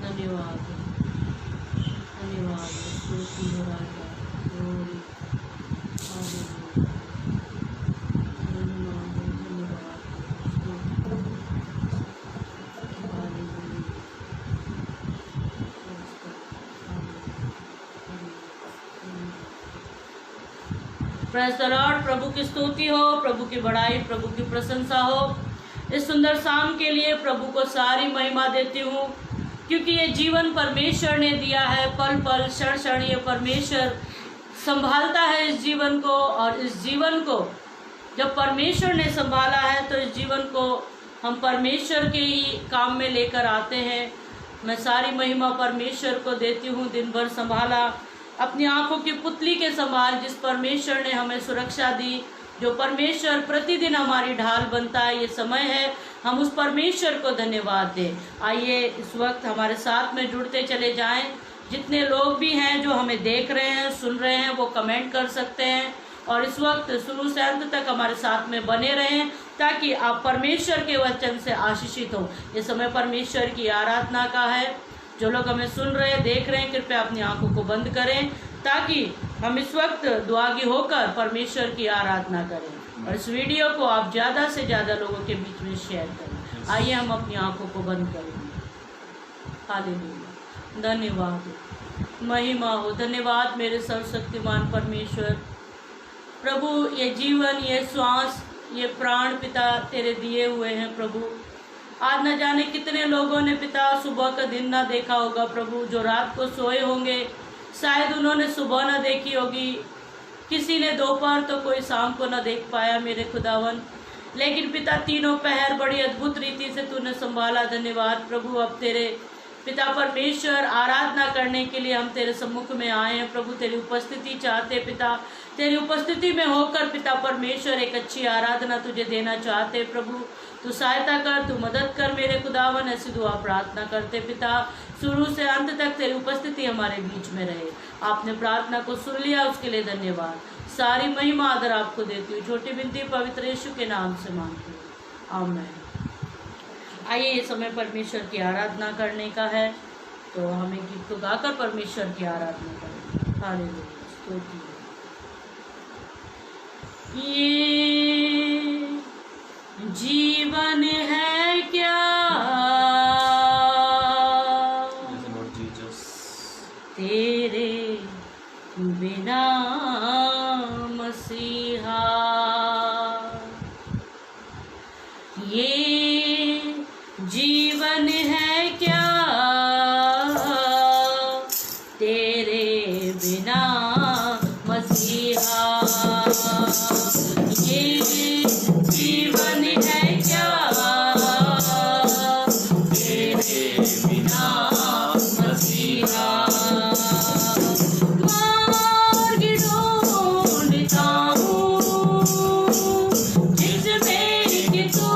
धन्यवाद, धन्यवाद, स्तुति हो राजा, glory, hallelujah, धन्यवाद, धन्यवाद, स्तुति, hallelujah, प्रेज़ द लॉर्ड। प्रभु की स्तुति हो, प्रभु की बड़ाई, प्रभु की प्रशंसा हो। इस सुंदर शाम के लिए प्रभु को सारी महिमा देती हूँ, क्योंकि ये जीवन परमेश्वर ने दिया है। पल पल क्षण क्षण ये परमेश्वर संभालता है इस जीवन को, और इस जीवन को जब परमेश्वर ने संभाला है तो इस जीवन को हम परमेश्वर के ही काम में लेकर आते हैं। मैं सारी महिमा परमेश्वर को देती हूँ। दिन भर संभाला, अपनी आंखों की पुतली के समान जिस परमेश्वर ने हमें सुरक्षा दी, जो परमेश्वर प्रतिदिन हमारी ढाल बनता है, ये समय है हम उस परमेश्वर को धन्यवाद दें। आइए इस वक्त हमारे साथ में जुड़ते चले जाएं। जितने लोग भी हैं जो हमें देख रहे हैं, सुन रहे हैं, वो कमेंट कर सकते हैं, और इस वक्त शुरू से अंत तक हमारे साथ में बने रहें, ताकि आप परमेश्वर के वचन से आशीषित हो। ये समय परमेश्वर की आराधना का है। जो लोग हमें सुन रहे हैं, देख रहे हैं, कृपया अपनी आंखों को बंद करें, ताकि हम इस वक्त दुआगी होकर परमेश्वर की आराधना करें, और इस वीडियो को आप ज़्यादा से ज़्यादा लोगों के बीच में शेयर करें। आइए हम अपनी आंखों को बंद करेंगे। हालेलुया, धन्यवाद, महिमा हो, धन्यवाद मेरे सर्वशक्तिमान परमेश्वर। प्रभु ये जीवन, ये श्वास, ये प्राण पिता तेरे दिए हुए हैं प्रभु। आज न जाने कितने लोगों ने पिता सुबह का दिन ना देखा होगा प्रभु, जो रात को सोए होंगे, शायद उन्होंने सुबह न देखी होगी, किसी ने दोपहर तो कोई शाम को न देख पाया मेरे खुदावन। लेकिन पिता तीनों पहर बड़ी अद्भुत रीति से तूने संभाला। धन्यवाद प्रभु। अब तेरे पिता परमेश्वर आराधना करने के लिए हम तेरे सम्मुख में आए हैं प्रभु। तेरी उपस्थिति चाहते पिता, तेरी उपस्थिति में होकर पिता परमेश्वर एक अच्छी आराधना तुझे देना चाहते प्रभु। तू सहायता कर, तू मदद कर मेरे खुदावन। ऐसी दुआ प्रार्थना करते पिता, शुरू से अंत तक तेरी उपस्थिति हमारे बीच में रहे। आपने प्रार्थना को सुन लिया, उसके लिए धन्यवाद। सारी महिमा आदर आपको देती हूँ, छोटी बिनती पवित्र यीशु के नाम से मांगती हूँ, आमीन। आइए ये समय परमेश्वर की आराधना करने का है, तो हमें गीत को गाकर परमेश्वर की आराधना करें। हालेलुया, स्तुति। ये जीवन है क्या तेरे बिना मसीहा, ये जीवन है क्या तेरे बिना मसीहा, ये जीवन है क्या तेरे बिना मसीहा। मार्ग ढूंढता हूँ जिसमें कि तू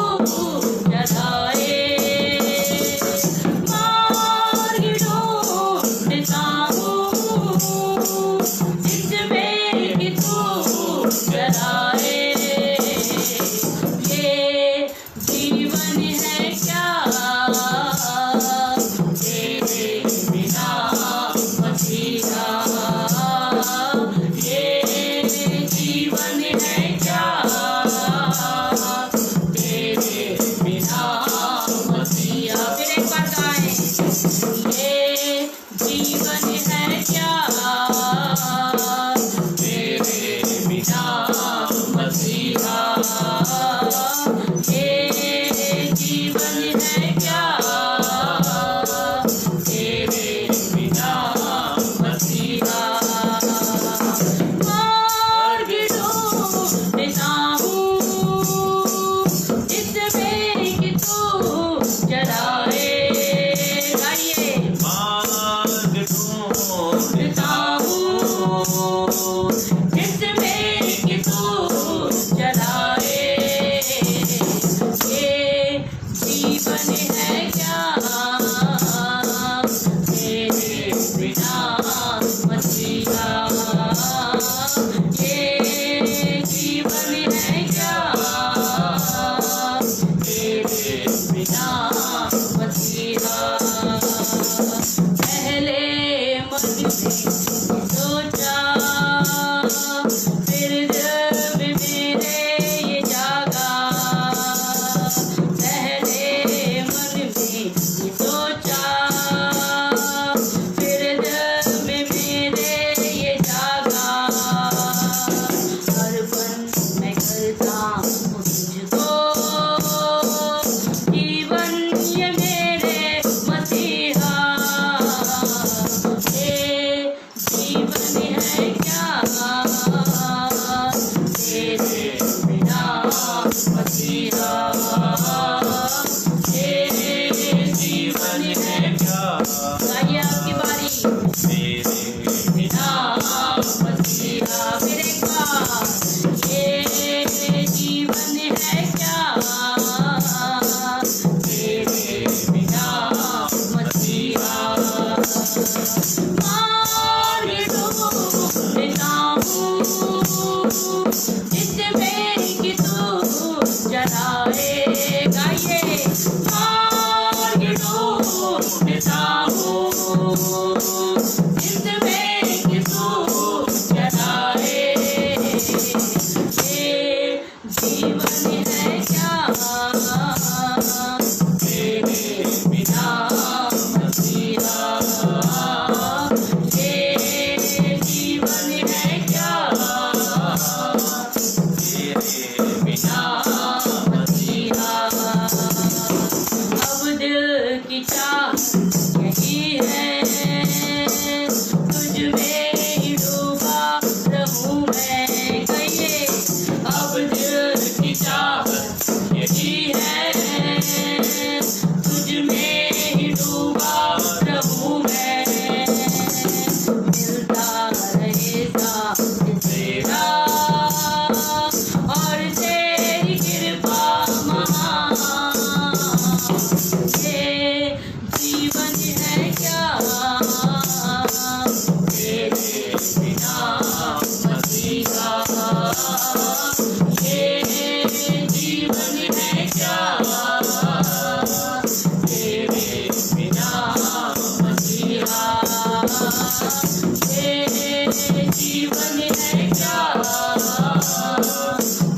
जीवन है क्या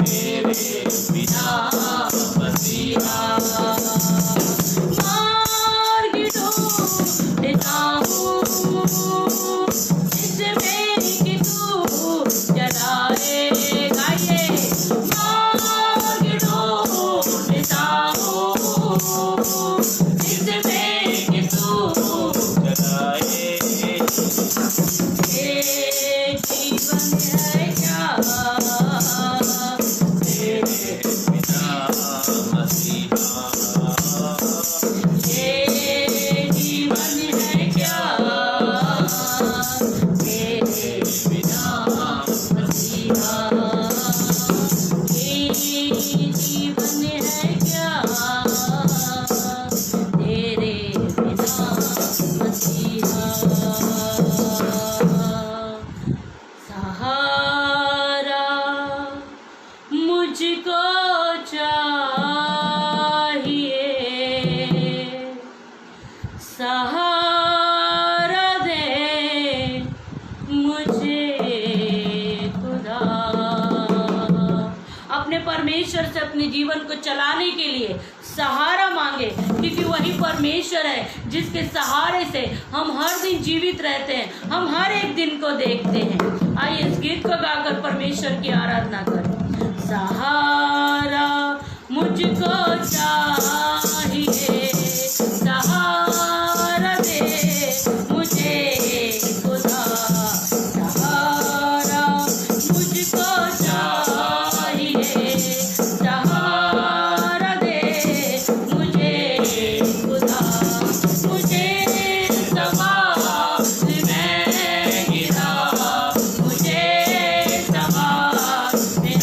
तेरे बिना मसीहा। मार्ग ढूंढता हूँ जिसमें कि तू चलाए, गाइए। मार्ग ढूंढता हूँ जिसमें कि तू चलाए। ये जीवन है क्या तेरे बिना मसीहा। ये जीवन है क्या तेरे बिना मसीहा। ये जीवन है क्या तेरे बिना मसीहा। सहारा मुझको चाहिए, सहारा दे मुझे खुदा। अपने परमेश्वर से अपने जीवन को चलाने के लिए सहारा मांगे, क्योंकि वही परमेश्वर है जिसके सहारे से हम हर दिन जीवित रहते हैं, हम हर एक दिन को देखते हैं। आइए इस गीत को गाकर परमेश्वर की आराधना करें। सहारा मुझको चाहिए, सहारा दे मुझे खुदा। सहारा मुझको चाहिए, सहारा दे मुझे खुदा। मुझे सवाल में गिरा, मुझे सवाल में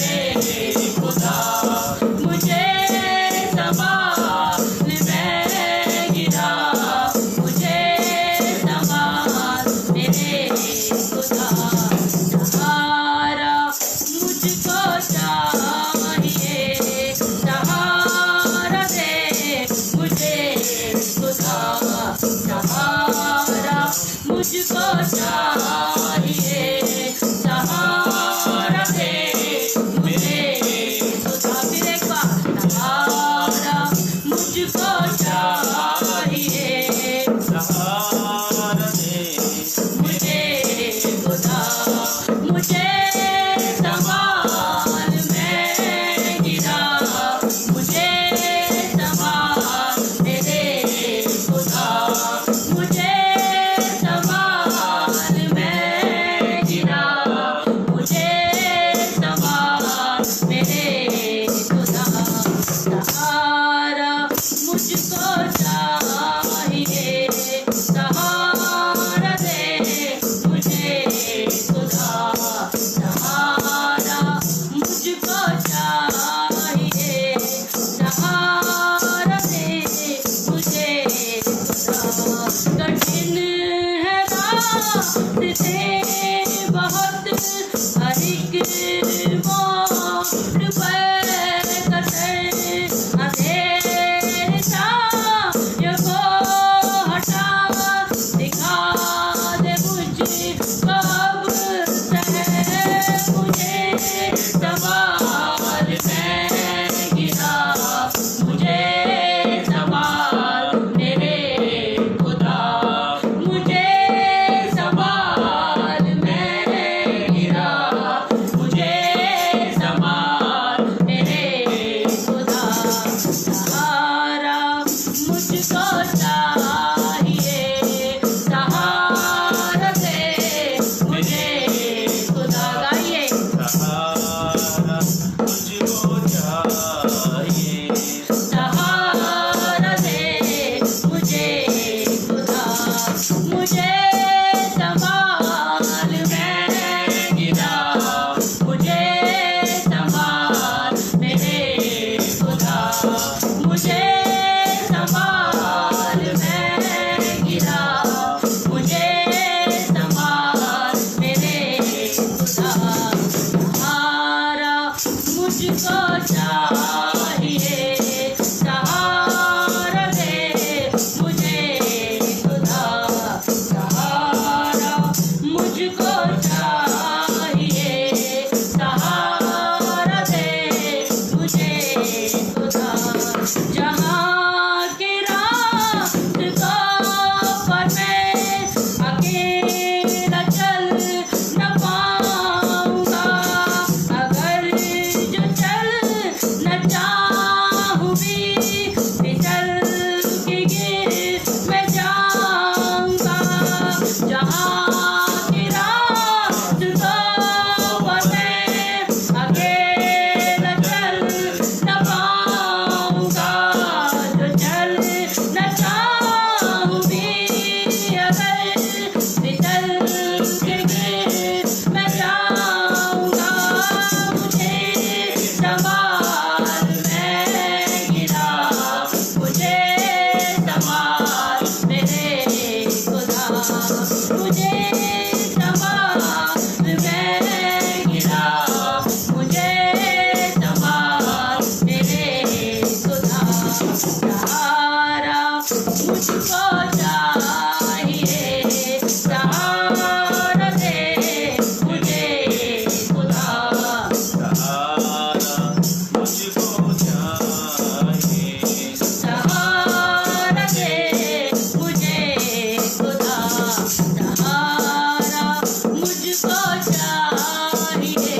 चाहिए,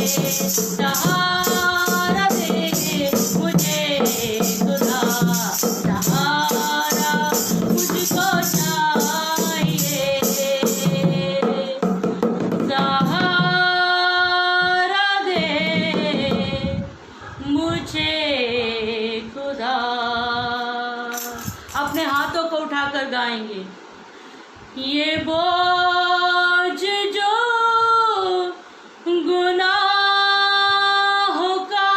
सहारा दे मुझे खुदा, सहारा मुझको चाहिए, सहारा दे मुझे खुदा। अपने हाथों को उठाकर गाएंगे, ये बोझ जो गुनाहों का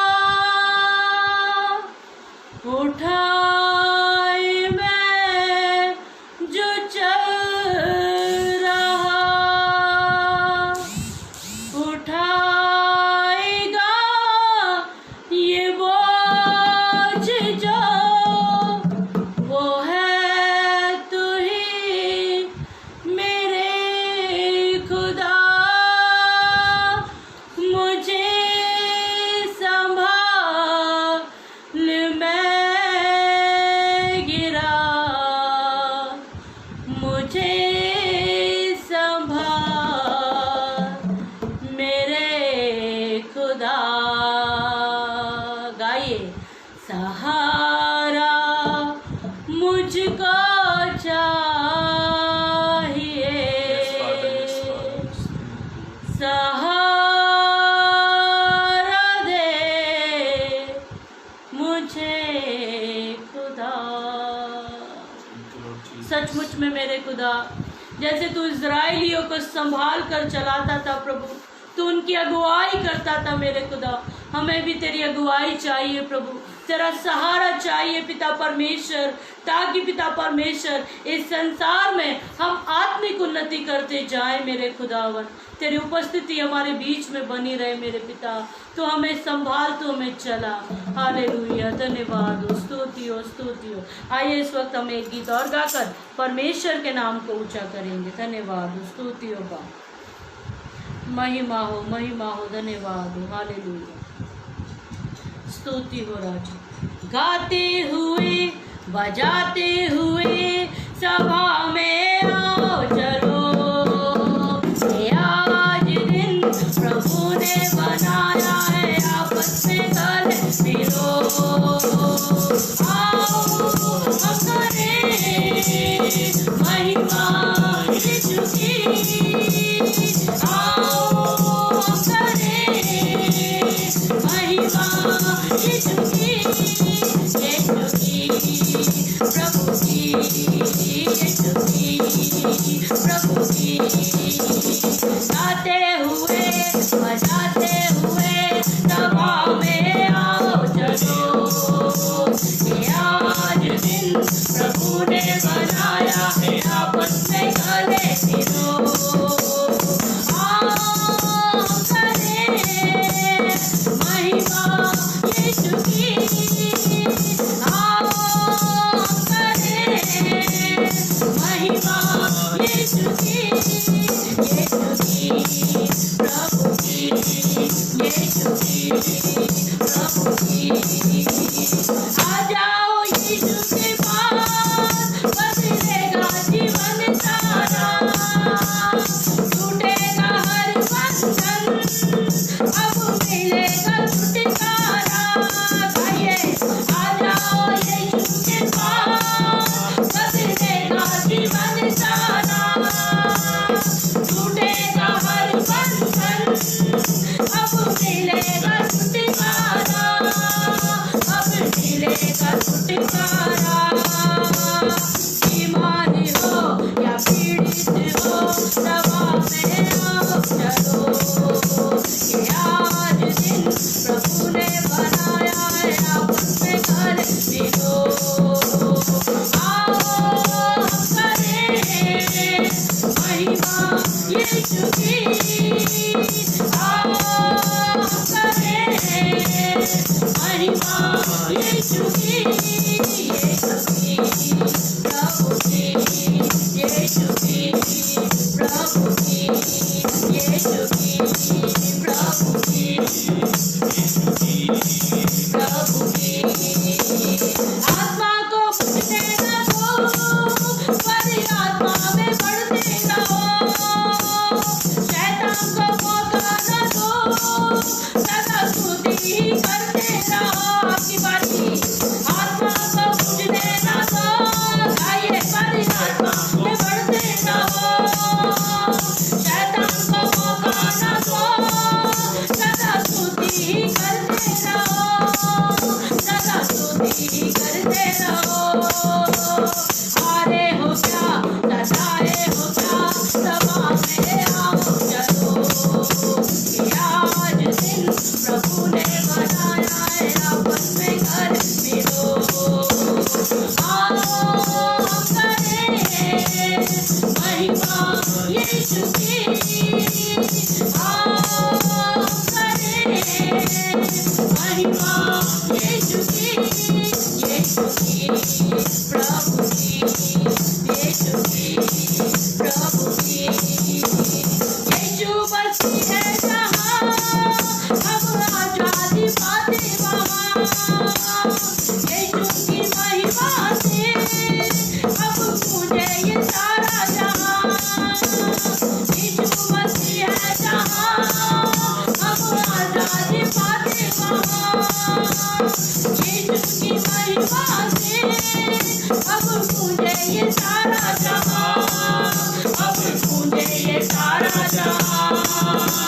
उठाए मैं जो चल रहा, उठाएगा ये बोझ जो, वो है तू ही मेरे खुदा, मुझे संभाल मैं गिरा, मुझे संभाल मेरे खुदा। गाइए, सहारा मुझको चाहिए, सहारा दे मुझे खुदा। सचमुच में मेरे खुदा, जैसे तू इज़राइलियों को संभाल कर चलाता था प्रभु, तू उनकी अगुवाई करता था मेरे खुदा, हमें भी तेरी अगुवाई चाहिए प्रभु, तेरा सहारा चाहिए पिता परमेश्वर, ताकि पिता परमेश्वर इस संसार में हम आत्मिक उन्नति करते जाएं मेरे खुदावन। तेरी उपस्थिति हमारे बीच में बनी रहे मेरे पिता, तो हमें संभाल, तो हमें चला। हालेलुया, धन्यवाद हो, स्तुति हो, स्तुति हो। आइए इस वक्त हम एक गीत और गाकर परमेश्वर के नाम को ऊंचा करेंगे। धन्यवाद हो, स्तुति हो, महिमा हो, महिमा हो, धन्यवाद हो। हालेलुया, स्तुति हो राजा। गाते हुए बजाते हुए सभा में आओ चलो, ये आज दिन प्रभु ने बनाया है, आपस में गले मिलो, आओ हम करें महिमा यीशु की, आओ हम करें महिमा यीशु की, यीशु की, प्रभु की, यीशु की, प्रभु की। गाते हुए बजाते हुए सभा में आओ चलो, ये आज दिन प्रभु ने बनाया है, आपस में गले मिलो, आओ करें महिमा यीशु की, आओ करें महिमा यीशु की, यीशु की, प्रभु की, यीशु की, प्रभु की। आ जाओ यीशु के पास, बदलेगा जीवन सारा, टूटेगा हर बंधन, अब मिलेगा छुटकारा। गाइए, आ जाओ यीशु के पास, बदलेगा जीवन सारा, टूटेगा हर बंधन, अब मिलेगा छुटकारा।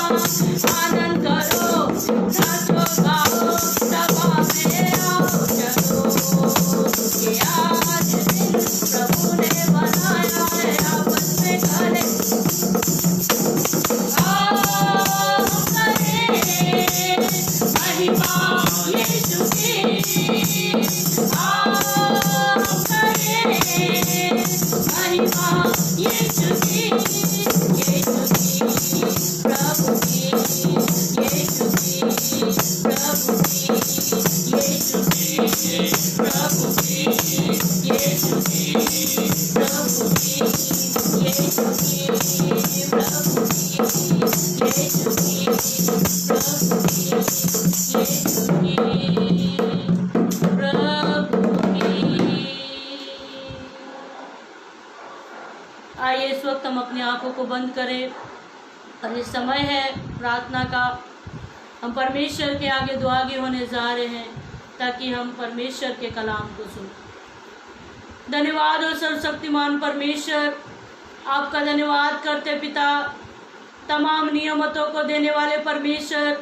आनंद करो, नाचो गाओ, सभा में आओ चलो, ये आज दिन प्रभु ने बनाया है, आपस में करे महिमा यीशु की, महिमा यीशु की, यीशु की प्रभु की, यीशु की प्रभु की, यीशु की प्रभु की, यीशु की प्रभु की, यीशु की प्रभु की, यीशु की प्रभु की, यीशु की प्रभु की। आइए इस वक्त हम अपनी आंखों को बंद करें और ये समय है प्रार्थना का। हम परमेश्वर के आगे दुआगी होने जा रहे हैं ताकि हम परमेश्वर के कलाम को सुनें। धन्यवाद और सर्वशक्तिमान परमेश्वर, आपका धन्यवाद करते पिता, तमाम नियमतों को देने वाले परमेश्वर,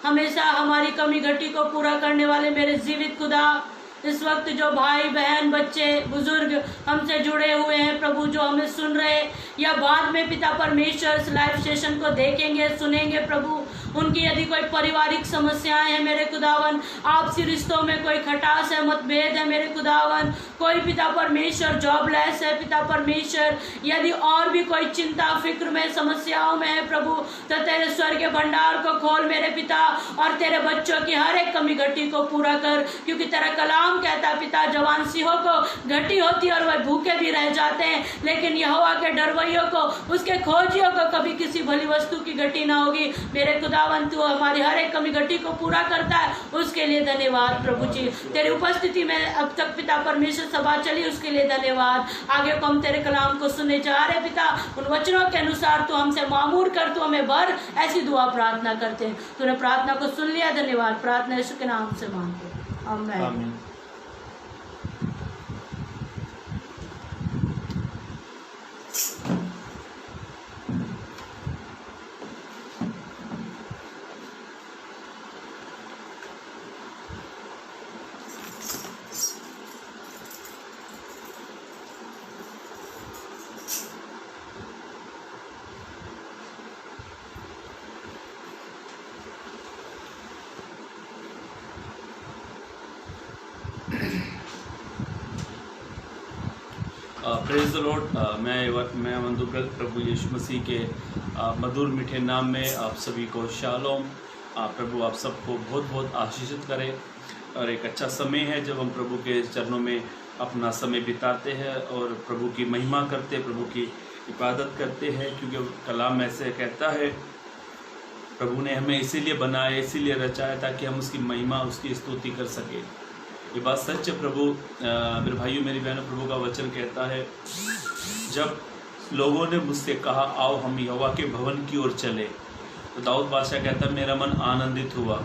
हमेशा हमारी कमी घटी को पूरा करने वाले मेरे जीवित खुदा, इस वक्त जो भाई बहन बच्चे बुजुर्ग हमसे जुड़े हुए हैं प्रभु, जो हमें सुन रहे या बाद में पिता परमेश्वर इस लाइव सेशन को देखेंगे सुनेंगे प्रभु, उनकी यदि कोई पारिवारिक समस्याएं हैं मेरे खुदावन, आपसी रिश्तों में कोई खटास है, मतभेद है मेरे खुदावन, कोई पिता परमेश्वर जॉबलेस है पिता परमेश्वर, यदि और भी कोई चिंता फिक्र में समस्याओं में है प्रभु, तो तेरे स्वर्ग के भंडार को खोल मेरे पिता और तेरे बच्चों की हर एक कमी घटी को पूरा कर, क्योंकि तेरा कलाम कहता पिता जवान सिंहों को घटी होती और वह भूखे भी रह जाते हैं, लेकिन यहोवा के डरवैयों को, उसके खोजियों को कभी किसी भली वस्तु की घटी ना होगी। मेरे खुदावन तू हमारी हर एक कमी घटी को पूरा करता है, उसके लिए धन्यवाद प्रभु जी। तेरी उपस्थिति में अब तक पिता परमेश्वर सभा चली, उसके लिए धन्यवाद। आगे को हम तेरे कलाम को सुनने जा रहे पिता, उन वचनों के अनुसार तू हमसे मामूर कर, तू हमें भर, ऐसी दुआ प्रार्थना करते हैं। तूने प्रार्थना को सुन लिया, धन्यवाद। प्रार्थना यीशु के नाम से मांगते हैं, आमीन। Praise the Lord. मैं मंदुकल प्रभु यीशु मसीह के मधुर मीठे नाम में आप सभी को शालोम। प्रभु आप सबको बहुत बहुत आशीषित करे, और एक अच्छा समय है जब हम प्रभु के चरणों में अपना समय बिताते हैं और प्रभु की महिमा करते, प्रभु की इबादत करते हैं, क्योंकि कलाम ऐसे कहता है प्रभु ने हमें इसीलिए बनाया, इसीलिए रचाया ताकि हम उसकी महिमा, उसकी स्तुति कर सके। ये बात सच है प्रभु। मेरे भाइयों मेरी बहनों, प्रभु का वचन कहता है, जब लोगों ने मुझसे कहा आओ हम यहोवा के भवन की ओर चले, तो दाऊद बादशाह कहता मेरा मन आनंदित हुआ।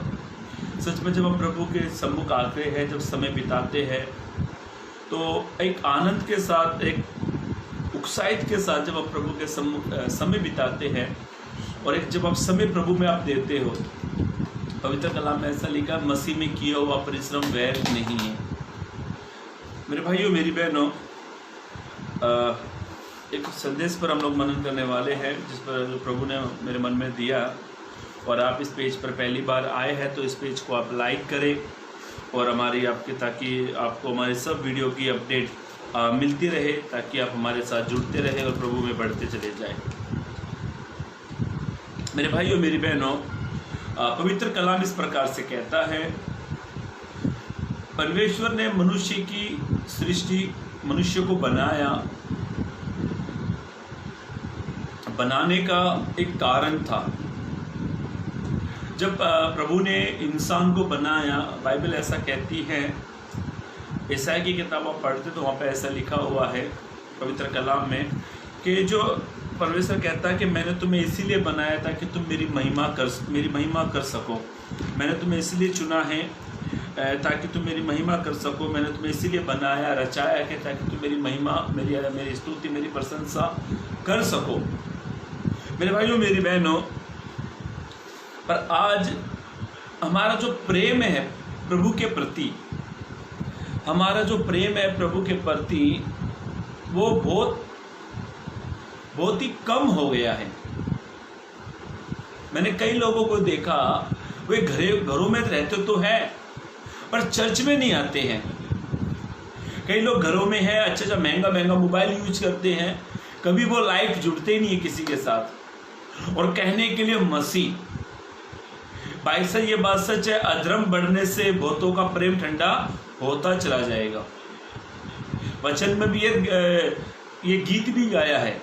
सच में जब हम प्रभु के सम्मुख आते हैं, जब समय बिताते हैं, तो एक आनंद के साथ, एक उत्साहित के साथ जब आप प्रभु के सम्मुख समय बिताते हैं, और एक जब आप समय प्रभु में आप देते हो, पवित्र कलाम में ऐसा लिखा, मसीह में किया हुआ परिश्रम व्यर्थ नहीं है। मेरे भाइयों मेरी बहनों, एक संदेश पर हम लोग मनन करने वाले हैं, जिस पर प्रभु ने मेरे मन में दिया, और आप इस पेज पर पहली बार आए हैं तो इस पेज को आप लाइक करें, और हमारी आपके, ताकि आपको हमारे सब वीडियो की अपडेट मिलती रहे, ताकि आप हमारे साथ जुड़ते रहे और प्रभु में बढ़ते चले जाएं। मेरे भाइयों मेरी बहनों, पवित्र कलाम इस प्रकार से कहता है, परमेश्वर ने मनुष्य की सृष्टि, मनुष्य को बनाने का एक कारण था। जब प्रभु ने इंसान को बनाया, बाइबल ऐसा कहती है, ईसाई की किताब आप पढ़ते तो वहाँ पे ऐसा लिखा हुआ है पवित्र कलाम में, कि जो परमेश्वर कहता है कि मैंने तुम्हें इसीलिए बनाया था कि तुम मेरी महिमा कर सको। मैंने तुम्हें इसलिए चुना है ताकि तुम मेरी महिमा कर सको। मैंने तुम्हें इसीलिए बनाया, रचाया कि ताकि तुम मेरी महिमा, मेरी स्तुति, मेरी प्रशंसा कर सको। मेरे भाइयों मेरी बहनों, पर आज हमारा जो प्रेम है प्रभु के प्रति, हमारा जो प्रेम है प्रभु के प्रति, वो बहुत ही कम हो गया है। मैंने कई लोगों को देखा, वे घरों में रहते तो हैं पर चर्च में नहीं आते हैं। कई लोग घरों में है, अच्छा महंगा मोबाइल यूज करते हैं, कभी वो लाइफ जुड़ते ही नहीं है किसी के साथ, और कहने के लिए मसीह। भाई साहब ये बात सच है, अधर्म बढ़ने से बहुतों का प्रेम ठंडा होता चला जाएगा। वचन में भी ये गीत भी गाया है,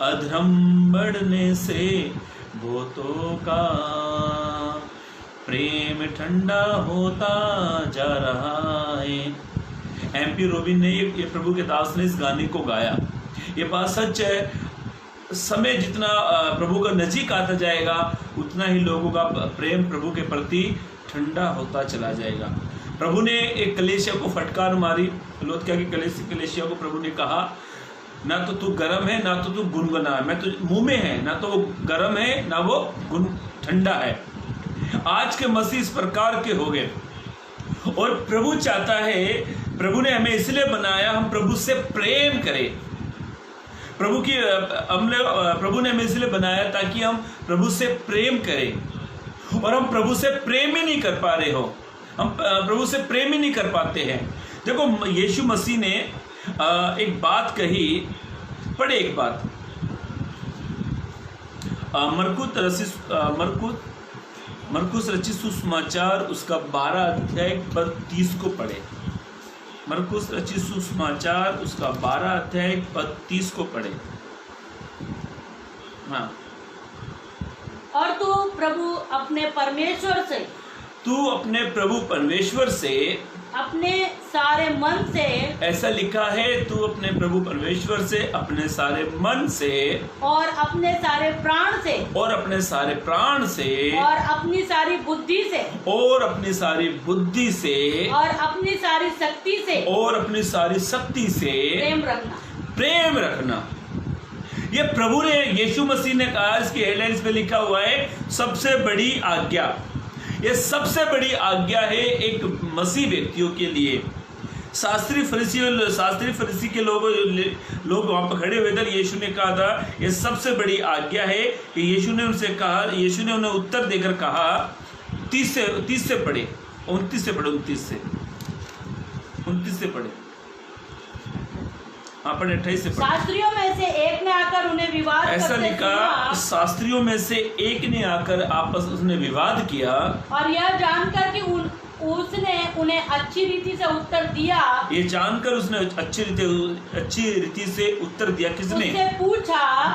अधर्म बढ़ने से बहुतों का प्रेम ठंडा होता जा रहा है। MP रोबिन ने ये प्रभु के दास ने इस गाने को गाया। ये बात सच है, समय जितना प्रभु का नजीक आता जाएगा उतना ही लोगों का प्रेम प्रभु के प्रति ठंडा होता चला जाएगा। प्रभु ने एक कलीसिया को फटकार मारी, लौदकिया की कलीसिया को प्रभु ने कहा, ना तो तू गर्म है ना तो तू गुनगुना है, मैं तो मुंह में है, ना तो वो गर्म है ना वो ठंडा है। आज के मसीह इस प्रकार के हो गए, और प्रभु चाहता है, प्रभु ने हमें इसलिए बनाया हम प्रभु से प्रेम करें। प्रभु ने हमें इसलिए बनाया ताकि हम प्रभु से प्रेम करें, और हम प्रभु से प्रेम ही नहीं कर पा रहे हो, हम प्रभु से प्रेम ही नहीं कर पाते हैं। देखो यीशु मसीह ने एक बात कही, पढ़े एक बात, मरकुस रचित सुसमाचार उसका 12 अध्याय पद 30 को पढ़े। मरकुस रचित सुसमाचार उसका 12 अध्याय पद 30 को पढ़े। हाँ, और तू प्रभु अपने परमेश्वर से अपने सारे मन से, ऐसा लिखा है, तू अपने प्रभु परमेश्वर से अपने सारे मन से और अपने सारे प्राण से और अपने सारे प्राण से और अपनी सारी बुद्धि से और अपनी सारी बुद्धि से और अपनी सारी शक्ति से और अपनी सारी शक्ति से प्रेम रखना। ये प्रभु ने, यीशु मसीह ने कहा, इसकी हेडलाइंस पे लिखा हुआ है सबसे बड़ी आज्ञा। ये सबसे बड़ी आज्ञा है एक मसीह व्यक्तियों के लिए। शास्त्री फरीसी के लोग वहां पर खड़े हुए थे। यीशु ने कहा था ये सबसे बड़ी आज्ञा है। कि यीशु ने उन्हें उत्तर देकर कहा, 30 से पढ़े, 29 से पढ़े, हाँ पढ़े 28 से पढ़े। शास्त्रियों में से एक ने आकर उन्हें विवाद ऐसा लिखा, शास्त्रियों में से एक ने आकर आपस उसने विवाद किया, और यह जानकर कि उसने उन्हें अच्छी रीति से उत्तर दिया। ये जानकर उसने अच्छी रीति से उत्तर दिया। किसने?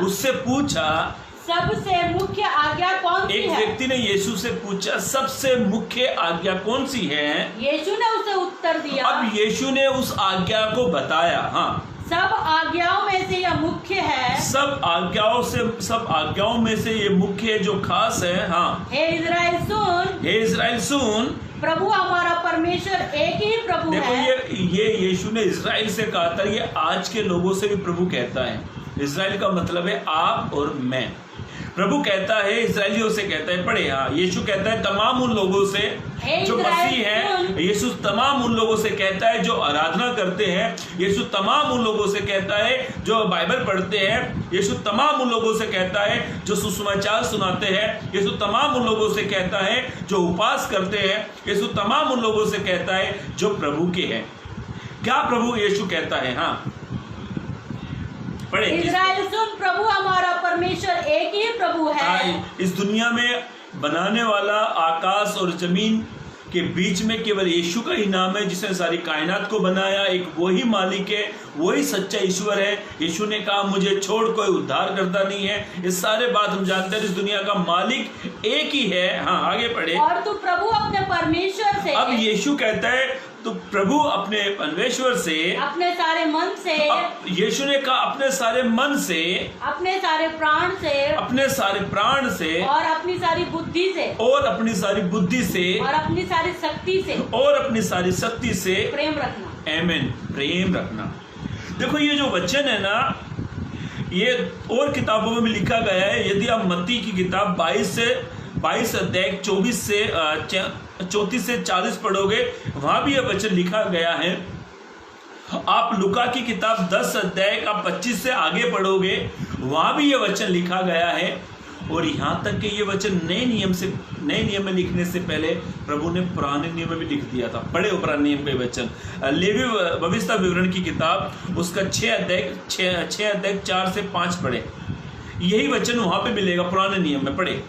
उससे पूछा सबसे मुख्य आज्ञा कौन सी है? एक व्यक्ति ने यीशु से पूछा सबसे मुख्य आज्ञा कौन सी है? यीशु ने उसे उत्तर दिया। अब यीशु ने उस आज्ञा को बताया। हाँ, सब आज्ञाओं में से यह मुख्य है। सब आज्ञाओं में से ये मुख्य जो खास है। हाँ, हे इज़राइल सुन, प्रभु हमारा परमेश्वर एक ही प्रभु है। देखो ये यीशु ने इज़राइल से कहा था, ये आज के लोगों से भी प्रभु कहता है। इज़राइल का मतलब है आप और मैं। प्रभु कहता है इज़राइलियों से, कहता है, पढ़े, हाँ, यीशु कहता है तमाम उन लोगों से जो मसीह है। यीशु तमाम उन लोगों से कहता है जो आराधना करते हैं। यीशु तमाम उन लोगों से कहता है जो बाइबल पढ़ते हैं। यीशु तमाम उन लोगों से कहता है जो सुसमाचार सुनाते हैं। यीशु तमाम उन लोगों से कहता है जो उपवास करते हैं। यीशु तमाम उन लोगों से कहता है जो प्रभु के हैं। क्या प्रभु यीशु कहता है? हाँ, इज़राइल सुन, प्रभु हमारा परमेश्वर एक ही प्रभु है। इस दुनिया में बनाने वाला आकाश और जमीन के बीच में केवल यीशु का ही नाम है, जिसने सारी कायनात को बनाया। एक वही मालिक है, वही सच्चा ईश्वर है। यीशु ने कहा मुझे छोड़ कोई उद्धार करता नहीं है। ये सारे बात हम जानते हैं। इस दुनिया का मालिक एक ही है। हाँ, आगे पढ़े। और तू प्रभु अपने परमेश्वर से, अब यीशु कहता है तो प्रभु अपने परमेश्वर से, अपने सारे मन से, यीशु ने कहा अपने सारे मन से, अपने सारे प्राण से, अपने सारे प्राण से, और अपनी सारी बुद्धि से, और अपनी सारी बुद्धि से, और अपनी सारी शक्ति से, और अपनी सारी शक्ति से प्रेम रखना। आमीन, प्रेम रखना। देखो ये जो वचन है ना, ये और किताबों में भी लिखा गया है। यदि आप मत्ती की किताब 22 अध्याय 34 से 40 पढ़ोगे, वहां भी यह वचन लिखा गया है। आप लुका की किताब 10 अध्याय का 25 से आगे पढ़ोगे, वहां भी यह वचन लिखा गया है। और यहाँ तक कि ये वचन नए नियम में लिखने से पहले प्रभु ने पुराने नियम में भी लिख दिया था। पढ़े पुराने नियम के वचन, लेवी भविष्य विवरण की किताब उसका 6 अध्याय 4 से 5 पढ़े, यही वचन वहां पे मिलेगा पुराने नियम में। पढ़े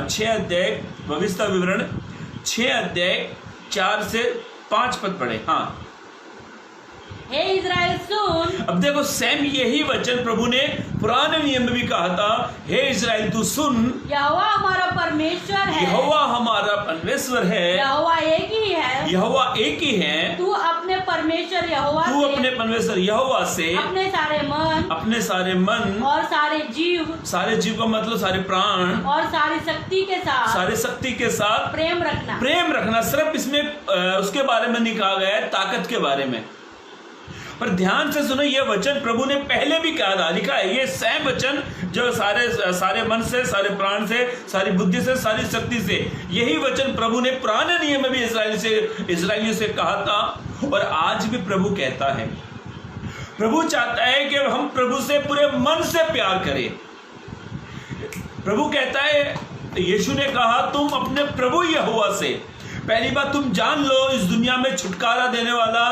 6 अध्याय भविष्य विवरण 6 अध्याय 4 से 5 पद पढ़े। हाँ, हे इज़राइल सुन। अब देखो सेम यही वचन प्रभु ने पुराने नियम में भी कहा था, हे इज़राइल तू सुन, यहोवा हमारा परमेश्वर है, यहोवा हमारा परमेश्वर है, यहोवा एक ही है, यहोवा एक ही है। तू अपने परमेश्वर यहोवा तू अपने परमेश्वर यहोवा से अपने सारे मन और सारे जीव का मतलब सारे प्राण और सारी शक्ति के साथ प्रेम रखना। सिर्फ इसमें उसके बारे में नहीं कहा गया है, ताकत के बारे में। पर ध्यान से सुनो, यह वचन प्रभु ने पहले भी कहा था, लिखा है ये सेम वचन जो सारे मन से, सारे प्राण से, सारी बुद्धि से, सारी शक्ति से, यही वचन प्रभु ने पुराने नियम में भी इस्राएलियों से कहा था। और आज भी प्रभु कहता है, प्रभु चाहता है कि हम प्रभु से पूरे मन से प्यार करें। प्रभु कहता है, यीशु ने कहा तुम अपने प्रभु यहोवा से, पहली बात तुम जान लो, इस दुनिया में छुटकारा देने वाला,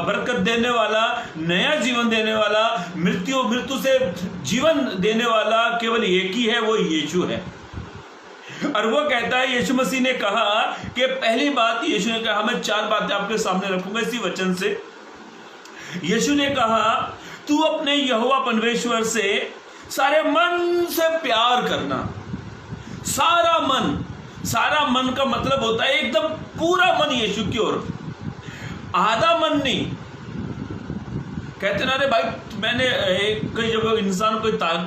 बरकत देने वाला, नया जीवन देने वाला, मृत्यु से जीवन देने वाला केवल एक ही है, वो यीशु है। और वो कहता है, यीशु मसीह ने कहा कि पहली बात, यीशु ने कहा, मैं 4 बातें आपके सामने रखूंगा इसी वचन से। यीशु ने कहा तू अपने यहोवा परमेश्वर से सारे मन से प्यार करना। सारा मन का मतलब होता है एकदम पूरा मन यीशु की ओर, आधा मन नहीं। कहते ना, अरे भाई मैंने कई जब इंसान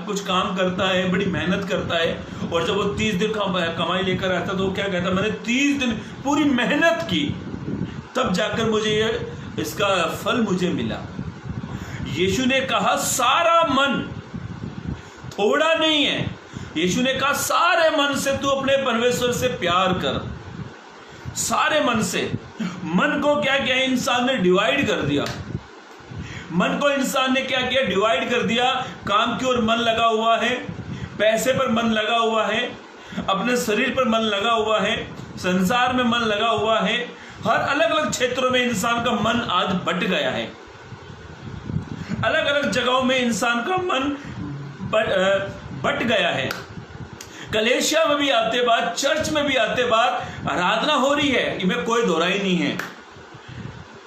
कुछ काम करता है, बड़ी मेहनत करता है, और जब वो 30 दिन कमाई लेकर आता तो वो क्या कहता है, मैंने 30 दिन पूरी मेहनत की, तब जाकर मुझे इसका फल मुझे मिला। यीशु ने कहा सारा मन, थोड़ा नहीं है। यीशु ने कहा सारे मन से तू अपने परमेश्वर से प्यार कर, सारे मन से। मन को क्या किया इंसान ने, डिवाइड कर दिया। मन को इंसान ने क्या किया, डिवाइड कर दिया। काम की ओर मन लगा हुआ है, पैसे पर मन लगा हुआ है, अपने शरीर पर मन लगा हुआ है, संसार में मन लगा हुआ है। हर अलग अलग क्षेत्रों में इंसान का मन आज बट गया है। अलग अलग जगहों में इंसान का मन बट गया है। कलेशिया में भी आते बात, चर्च में भी आते बात, आराधना हो रही है, इनमें कोई दोहराई नहीं है।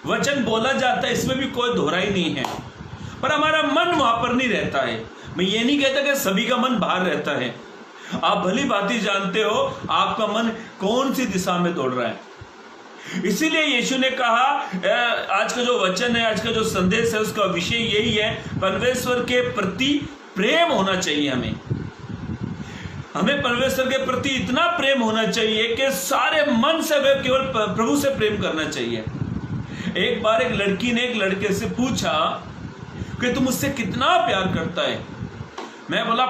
वचन बोला जाता है, इसमें भी कोई दोहराई नहीं है, पर हमारा मन वहां पर नहीं रहता है। मैं ये नहीं कहता कि सभी का मन बाहर रहता है। आप भली भांति जानते हो आपका मन कौन सी दिशा में दौड़ रहा है। इसीलिए यीशु ने कहा, आज का जो वचन है, आज का जो संदेश है, उसका विषय यही है, परमेश्वर के प्रति प्रेम होना चाहिए। हमें परमेश्वर के प्रति इतना प्रेम होना चाहिए कि सारे मन से वे केवल प्रभु से प्रेम करना चाहिए। एक बार एक लड़की ने एक लड़के से पूछा कि तुम मुझसे कितना प्यार करता है। मैं बोला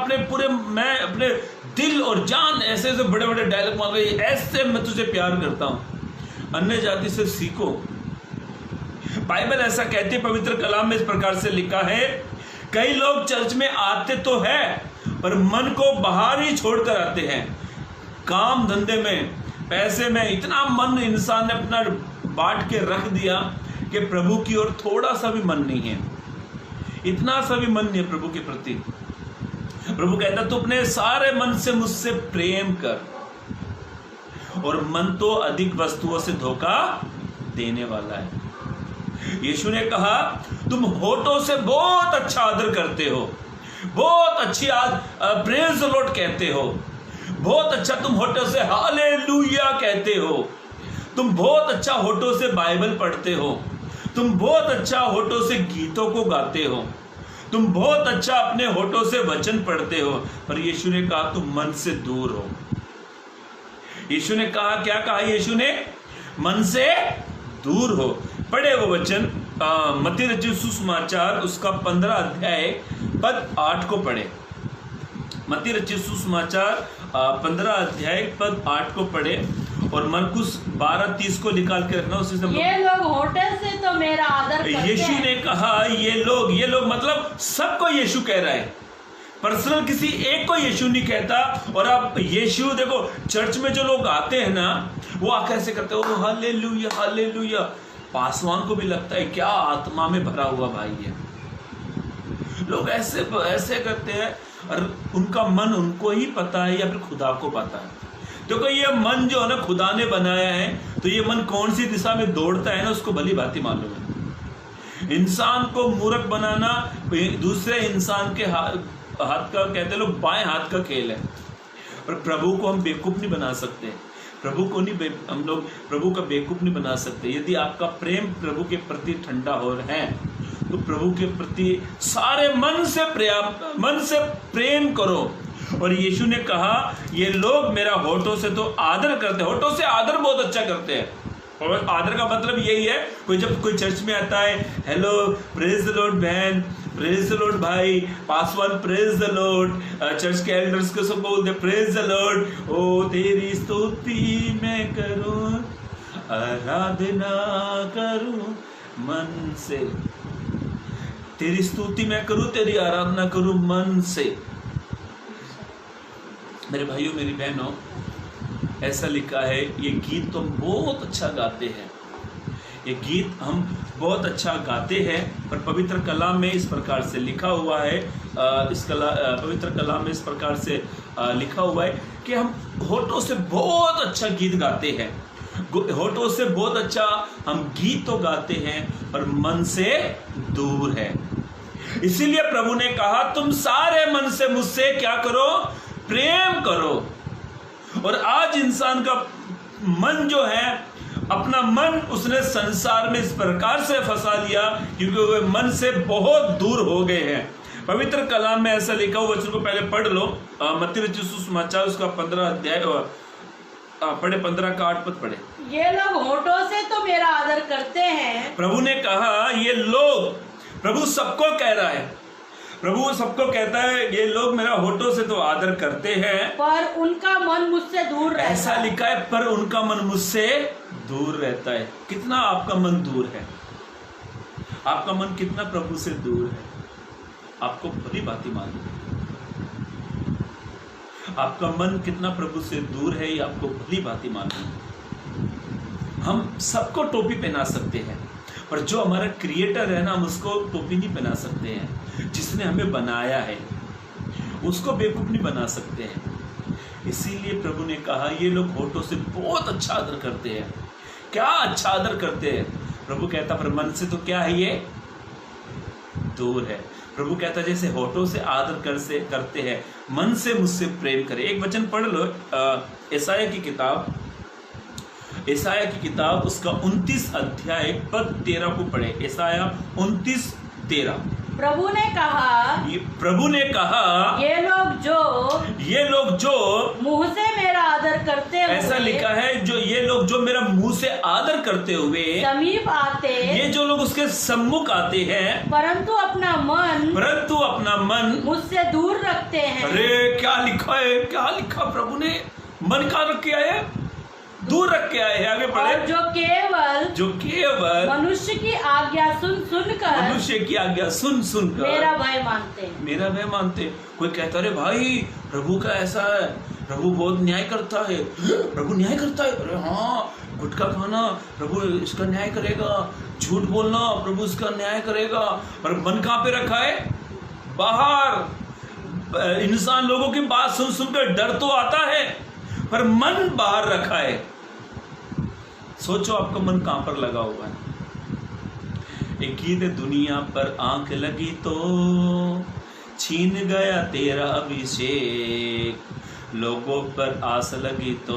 मैं अपने दिल और जान, ऐसे ऐसे बड़े बड़े डायलॉग मार रही, ऐसे मैं तुझे प्यार करता हूं। अन्य जाति से सीखो। बाइबल ऐसा कहती है, पवित्र कलाम में इस प्रकार से लिखा है, कई लोग चर्च में आते तो है पर मन को बाहर ही छोड़कर आते हैं। काम धंधे में, पैसे में इतना मन इंसान ने अपना बांट के रख दिया कि प्रभु की ओर थोड़ा सा भी मन नहीं है, इतना सा भी मन नहीं है प्रभु के प्रति। प्रभु कहता तू अपने सारे मन से मुझसे प्रेम कर, और मन तो अधिक वस्तुओं से धोखा देने वाला है। यीशु ने कहा तुम होठों से बहुत अच्छा आदर करते हो, बहुत अच्छी प्रेज द लॉर्ड कहते हो, बहुत अच्छा तुम होठों से हालेलुया कहते हो, तुम बहुत अच्छा होठों से बाइबल पढ़ते हो, तुम बहुत अच्छा होठों से गीतों को गाते हो, तुम बहुत अच्छा अपने होठों से वचन पढ़ते हो। पर यीशु ने कहा तुम मन से दूर हो। यीशु ने कहा, क्या कहा यीशु ने, मन से दूर हो। पढ़े वो वचन, मत्ती रचित सुसमाचार उसका 15 अध्याय पद 8 को पढ़े। मत्ती रचित सुसमाचार 15 अध्याय पद 8 को पढ़े और मरकुस 12:30 को निकाल के रखना। उसी से ये लोग होटल से तो मेरा आदर करते यीशु हैं। ने कहा ये लोग मतलब सबको यीशु कह रहा है, पर्सनल किसी एक को यीशु नहीं कहता। और अब यीशु देखो, चर्च में जो लोग आते हैं ना, वो आकर ऐसे करते हैं, ओ हालेलुया हालेलुया। पासवान को भी लगता है क्या आत्मा में भरा हुआ भाई है। लोग ऐसे ऐसे करते हैं और उनका मन उनको ही पता है या फिर खुदा को पता है। देखो ये मन जो है ना, खुदा ने बनाया है, तो ये मन कौन सी दिशा में दौड़ता है ना, उसको भली भांति मालूम है। इंसान को मूर्ख बनाना दूसरे इंसान के हाथ का, कहते लोग, बाएं हाथ का खेल है। और प्रभु को हम बेवकूफ नहीं बना सकते, प्रभु को नहीं, हम लोग प्रभु का बेवकूफ नहीं बना सकते। यदि आपका प्रेम प्रभु के प्रति ठंडा हो रहा है तो प्रभु के प्रति सारे मन से प्रेम करो। और यीशु ने कहा ये लोग मेरा होठों से तो आदर करते हैं, होठों से आदर बहुत अच्छा करते हैं। और आदर का मतलब यही है, जब कोई चर्च में आता है, हेलो प्रेज द लॉर्ड बहन, प्रेज द लॉर्ड भाई, Paswan praise the Lord, church के एल्डर्स को सब बोलते प्रेज द लॉर्ड। ओ तेरी स्तुति मैं करूं, आराधना करूं मन से, तेरी स्तुति मैं करूं, तेरी आराधना करूं मन से। मेरे भाइयों मेरी बहनों, ऐसा लिखा है, ये गीत तो हम बहुत अच्छा गाते हैं, ये गीत हम बहुत अच्छा गाते हैं, पर पवित्र कलाम में इस प्रकार से लिखा हुआ है, पवित्र कलाम में इस प्रकार से लिखा हुआ है कि हम होठों से बहुत अच्छा गीत गाते हैं, होठों से बहुत अच्छा हम गीत तो गाते हैं, पर मन से दूर है। इसीलिए प्रभु ने कहा तुम सारे मन से मुझसे क्या करो, प्रेम करो। और आज इंसान का मन जो है, अपना मन उसने संसार में इस प्रकार से फंसा लिया क्योंकि वे मन से बहुत दूर हो गए हैं। पवित्र कलाम में ऐसा लिखा हुआ, वचन को पहले पढ़ लो, मत्ती रचित सुसमाचार उसका 15 अध्याय पढ़े, 15 का 8 पद पढ़े। ये लोग होठों से तो मेरा आदर करते हैं। प्रभु ने कहा ये लोग, प्रभु सबको कह रहा है, प्रभु सबको कहता है ये लोग मेरा होठों से तो आदर करते हैं, पर उनका मन मुझसे दूर रहता है। ऐसा लिखा है, पर उनका मन मुझसे दूर रहता है। कितना आपका मन दूर है? आपका मन कितना प्रभु से दूर है? आपको भली भांति मालूम है। आपका मन कितना प्रभु से दूर है, ये आपको भली भांति मालूम है। हम सबको टोपी पहना सकते हैं, पर जो हमारा क्रिएटर है ना, हम उसको टोपी नहीं पहना सकते हैं। जिसने हमें बनाया है उसको बेवकूफ नहीं बना सकते हैं। इसीलिए प्रभु ने कहा ये लोग होठों से बहुत अच्छा आदर करते हैं। क्या अच्छा आदर करते हैं? प्रभु कहता पर मन से तो क्या है, ये दूर है। प्रभु कहता जैसे होठों से आदर करते हैं, मन से मुझसे प्रेम करे। एक वचन पढ़ लो, यशायाह की किताब उसका 29 अध्याय पद 13 को पढ़े। यशायाह 29:13। प्रभु ने कहा ये लोग जो मुंह से मेरा आदर करते हुए, ऐसा लिखा है, जो ये लोग जो मेरा मुंह से आदर करते हुए समीप आते, ये जो लोग उसके सम्मुख आते हैं, परंतु अपना मन मुझसे दूर रखते हैं। अरे क्या लिखा है, क्या लिखा प्रभु ने? मन कहाँ रख के आए? दूर रख के आए हैं। आगे पढ़े। और जो केवल मनुष्य की आज्ञा सुन सुनकर मेरा भय मानते। कोई कहता है भाई प्रभु का ऐसा है, प्रभु बहुत न्याय करता है, प्रभु न्याय करता है। अरे हाँ, गुटखा खाना प्रभु इसका न्याय करेगा, झूठ बोलना प्रभु इसका न्याय करेगा। पर मन कहाँ पे रखा है? बाहर। इंसान लोगों की बात सुन सुनकर डर तो आता है, पर मन बाहर रखा है। सोचो आपका मन कहां पर लगा हुआ है। एक गीत है, दुनिया पर आंख लगी तो छीन गया तेरा अभिषेक, लोगों पर आस लगी तो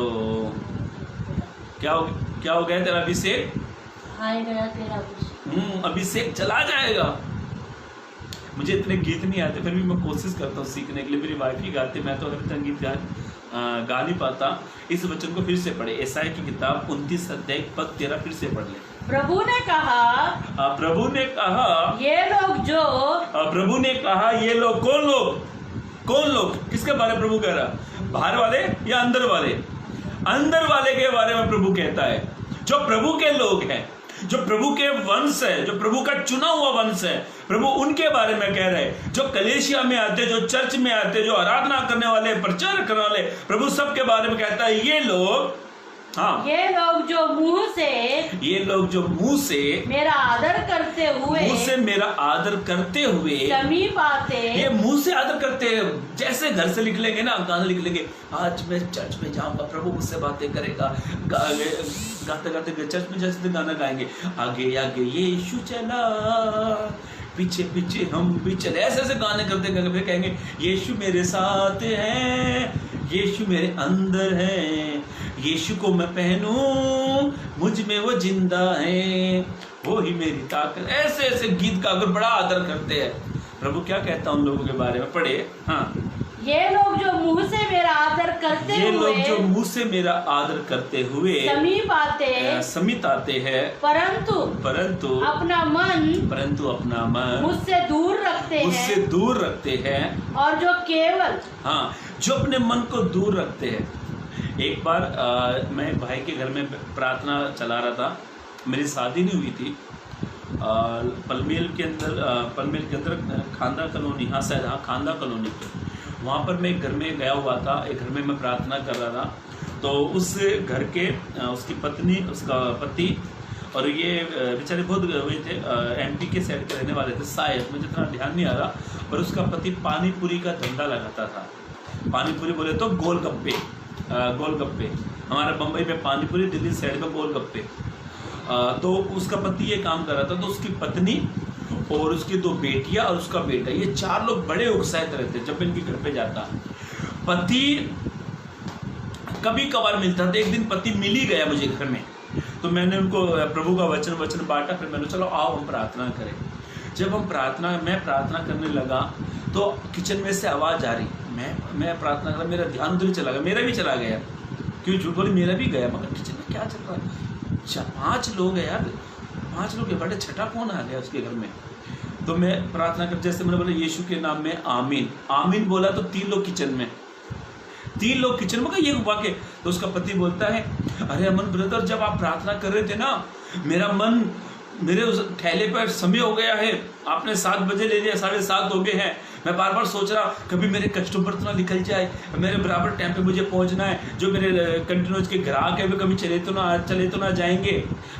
क्या हो गया तेरा अभिषेक? हाय गया तेरा अभिषेक। अभिषेक चला जाएगा। मुझे इतने गीत नहीं आते, फिर भी मैं कोशिश करता हूँ सीखने के लिए। मेरी वाइफ ही गाती, मैं तो हर संगीत गा नहीं पाता। इस वचन को फिर से पढ़े, यशायाह की किताब 29 अध्याय पद 13 फिर से पढ़ ले। प्रभु ने कहा ये लोग कौन लोग? कौन लोग? किसके बारे में प्रभु कह रहा? बाहर वाले या अंदर वाले? अंदर वाले के बारे में प्रभु कहता है। जो प्रभु के लोग हैं, जो प्रभु के वंश है, जो प्रभु का चुना हुआ वंश है, प्रभु उनके बारे में कह रहे हैं। जो कलेशिया में आते, जो चर्च में आते, जो आराधना करने वाले, प्रचार करने वाले, प्रभु सबके बारे में कहता है ये लोग, हाँ, ये लोग जो मुंह से मेरा आदर करते हुए, मुंह से मेरा आदर करते हुए समीप आते, ये मुंह से आदर करते हैं। जैसे घर से निकलेंगे ना, गाना लिख लेंगे, आज मैं चर्च में जाऊंगा, प्रभु मुझसे बातें करेगा, गाते गाते चर्च में जैसे गाना गाएंगे, आगे आगे यीशु चला, पीछे पीछे हम भी चले, ऐसे ऐसे गाने करते करते फिर कहेंगे यीशु मेरे साथ है, यीशु मेरे अंदर है, यीशु को मैं पहनूं, मुझ में वो जिंदा है, वो ही मेरी ताकत। ऐसे ऐसे गीत गाकर बड़ा आदर करते हैं। प्रभु क्या कहता है उन लोगों के बारे में? पढ़े। हाँ, ये लोग जो मुंह से मेरा आदर करते हुए, ये लोग जो मुंह से मेरा आदर करते हुए समीप आते हैं, परंतु अपना मन मुझसे दूर रखते हैं, और जो केवल, हाँ, जो अपने मन को दूर रखते हैं। एक बार मैं भाई के घर में प्रार्थना चला रहा था, मेरी शादी नहीं हुई थी, पलमेल के अंदर खांदा कॉलोनी, हाँ शायद, हाँ खांदा कॉलोनी पे, वहाँ पर मैं एक घर में गया हुआ था। एक घर में मैं प्रार्थना कर रहा था, तो उस घर के उसकी पत्नी, उसका पति और ये बेचारे बहुत हुए थे, एमपी के साइड के रहने वाले थे शायद, मुझे इतना ध्यान नहीं आ रहा, पर उसका पति पानी पूरी का धंधा लगाता था। पानी पूरी बोले तो गोलगप्पे, हमारे बम्बई में पानी पूरी, दिल्ली साइड में गोलगप्पे। तो उसका पति ये काम कर रहा था, तो उसकी पत्नी और उसकी 2 बेटियां और उसका बेटा, ये 4 लोग बड़े उत्साहित रहते जब इनके घर पे जाता। पति कभी कभार मिलता था, एक दिन पति मिल ही गया मुझे घर में, तो मैंने उनको प्रभु का वचन बांटा। फिर मैंने चलो आओ हम प्रार्थना करें। जब मैं प्रार्थना करने लगा तो किचन में से आवाज़ आ रही, मैं प्रार्थना कर, मेरा ध्यान उधर ही चला गया, मेरा भी चला गया, क्यों झूठ बोली, मेरा भी गया, मगर किचन में क्या चल रहा है? 5 लोग है यार, 5 लोग है, बड़े छठा कौन आ गया उसके घर में? तो मैं प्रार्थना कर, जैसे मैंने बोला यीशु के नाम में आमीन, आमीन बोला तो 3 लोग किचन में, 3 लोग किचन में, ये हुआ के? तो उसका पति बोलता है, अरे अमन ब्रदर, जब आप प्रार्थना कर रहे थे ना, मेरा मन, मेरे उस ठेले पर समय हो गया है, आपने 7 बजे ले लिया, 7:30 हो गए हैं, मैं बार बार सोच रहा कभी मेरे कस्टमर तो ना निकल जाए, मेरे बराबर टाइम पे मुझे पहुंचना है, जो मेरे कंटिन्यूस के ग्राहक है वे कभी चले तो ना जाएंगे।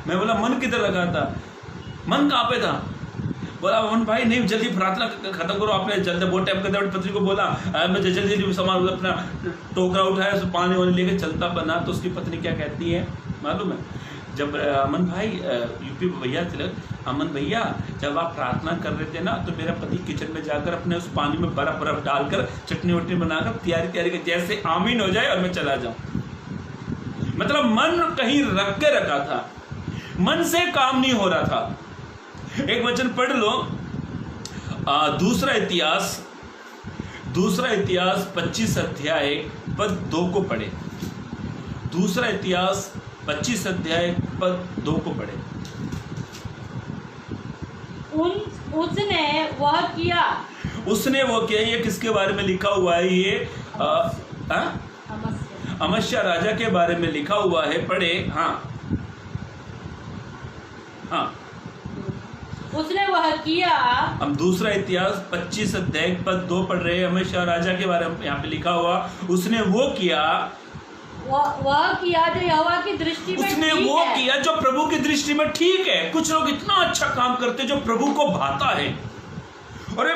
मैं बोला मन किधर लगा था? मन कहाँ पे था? बोला अमन भाई नहीं, जल्दी प्रार्थना खत्म करो, आपने जल्दी बहुत टाइम करते अपनी पत्नी को बोला, मैं जल्दी सामान अपना टोकरा उठाया, उसमें पानी वानी लेके चलता बना। तो उसकी पत्नी क्या कहती है मालूम है? जब अमन भाई यूपी भैया तिलक, अमन भैया जब आप प्रार्थना कर रहे थे ना, तो मेरा पति किचन में जाकर अपने उस पानी में बर्फ डालकर चटनी वटनी बनाकर तैयारी कर, जैसे आमीन हो जाए और मैं चला जाऊं। मतलब मन कहीं रख के रखा था, मन से काम नहीं हो रहा था। एक वचन पढ़ लो, दूसरा इतिहास 25 अध्याय पद 2 को पढ़े। दूसरा इतिहास 25 अध्याय पद 2 को पढ़े। उसने वो किया, ये किसके बारे में लिखा हुआ है? ये अमस्या राजा के बारे में लिखा हुआ है, पढ़े। हाँ, उसने वह किया। हम दूसरा इतिहास 25 अध्याय पद 2 पढ़ रहे हैं। अमस्या राजा के बारे में यहाँ पे लिखा हुआ, उसने वो किया, वह किया जो यहोवा की दृष्टि में उसने ठीक वो है। किया जो प्रभु की दृष्टि में ठीक है। कुछ लोग इतना अच्छा काम करते जो प्रभु को भाता है, और